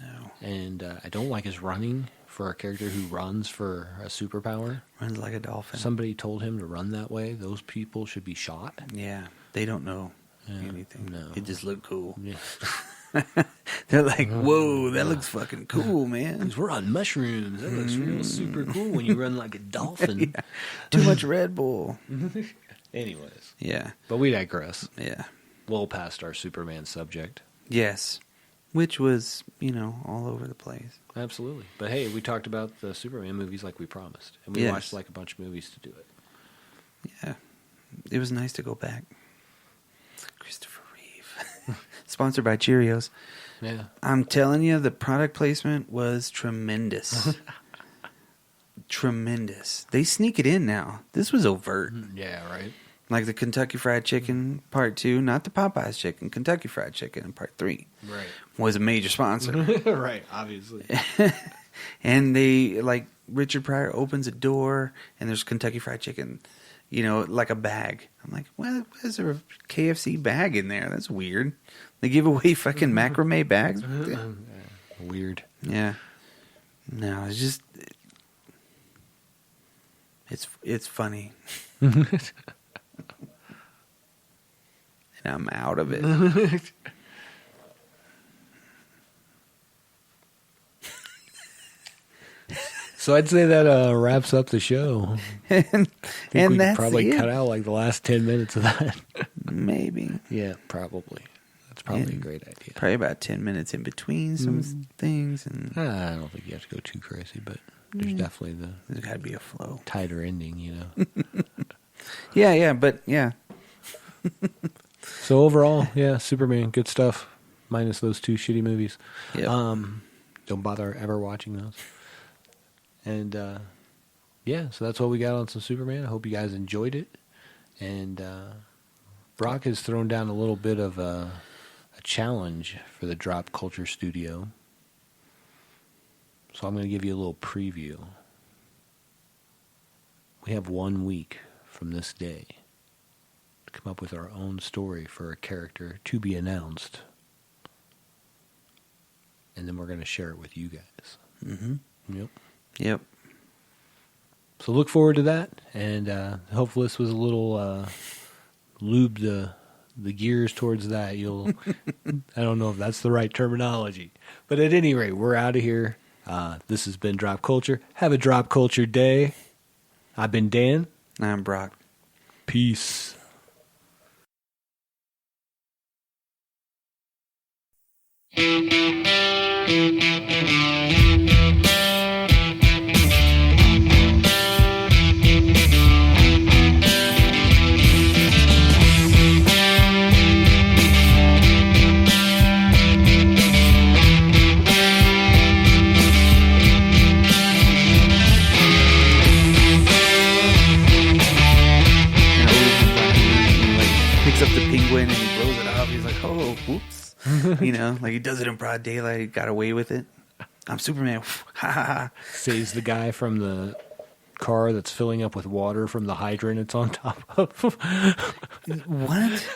No. And I don't like his running for a character who runs for a superpower. Runs like a dolphin. Somebody told him to run that way. Those people should be shot. Yeah. They don't know Yeah, anything. no. It just looked cool. Yeah. They're like, whoa, that looks fucking cool, man. We're on mushrooms. That looks real super cool when you run like a dolphin. Yeah. Too much Red Bull. Anyways, Yeah. but we digress. Yeah. Well past our Superman subject. Yes. Which was, all over the place. Absolutely. But hey, we talked about the Superman movies like we promised. And we Yes. watched like a bunch of movies to do it. Yeah. It was nice to go back. Christopher Reeve. Sponsored by Cheerios. Yeah. I'm telling you, the product placement was tremendous. Tremendous. They sneak it in now. This was overt. Yeah, right. Like the Kentucky Fried Chicken Part 2, not the Popeyes Chicken, Kentucky Fried Chicken Part 3 Right. was a major sponsor. Right, obviously. And they, like, Richard Pryor opens a door and there's Kentucky Fried Chicken, like a bag. I'm like, well, why is there a KFC bag in there? That's weird. They give away fucking macrame bags? Weird. Yeah. No, it's just... It's funny. And I'm out of it. So I'd say that wraps up the show. and We could that's probably it. cut out like the last 10 minutes of that. Maybe. Yeah, probably. That's probably a And great idea. Probably about 10 minutes in between some things. And I don't think you have to go too crazy, but there's definitely the there's got to be a flow. tighter ending, you know. Yeah. So overall, yeah, Superman, good stuff. Minus those two shitty movies. Yep. Don't bother ever watching those. And yeah, so that's what we got on some Superman. I hope you guys enjoyed it. And Brock has thrown down a little bit of a challenge for the Drop Culture Studio. So I'm going to give you a little preview. We have 1 week from this day to come up with our own story for a character to be announced. And then we're going to share it with you guys. Mm-hmm. Yep. Yep. So look forward to that, and hopefully this was a little lube the gears towards that. You'll, I don't know if that's the right terminology, but at any rate, we're out of here. This has been Drop Culture. Have a Drop Culture day. I've been Dan. I'm Brock. Peace. Picks up the penguin and he blows it off. He's like, oh, whoops. Like he does it in broad daylight. He got away with it. I'm Superman. Ha ha ha. Saves the guy from the car that's filling up with water from the hydrant it's on top of. What?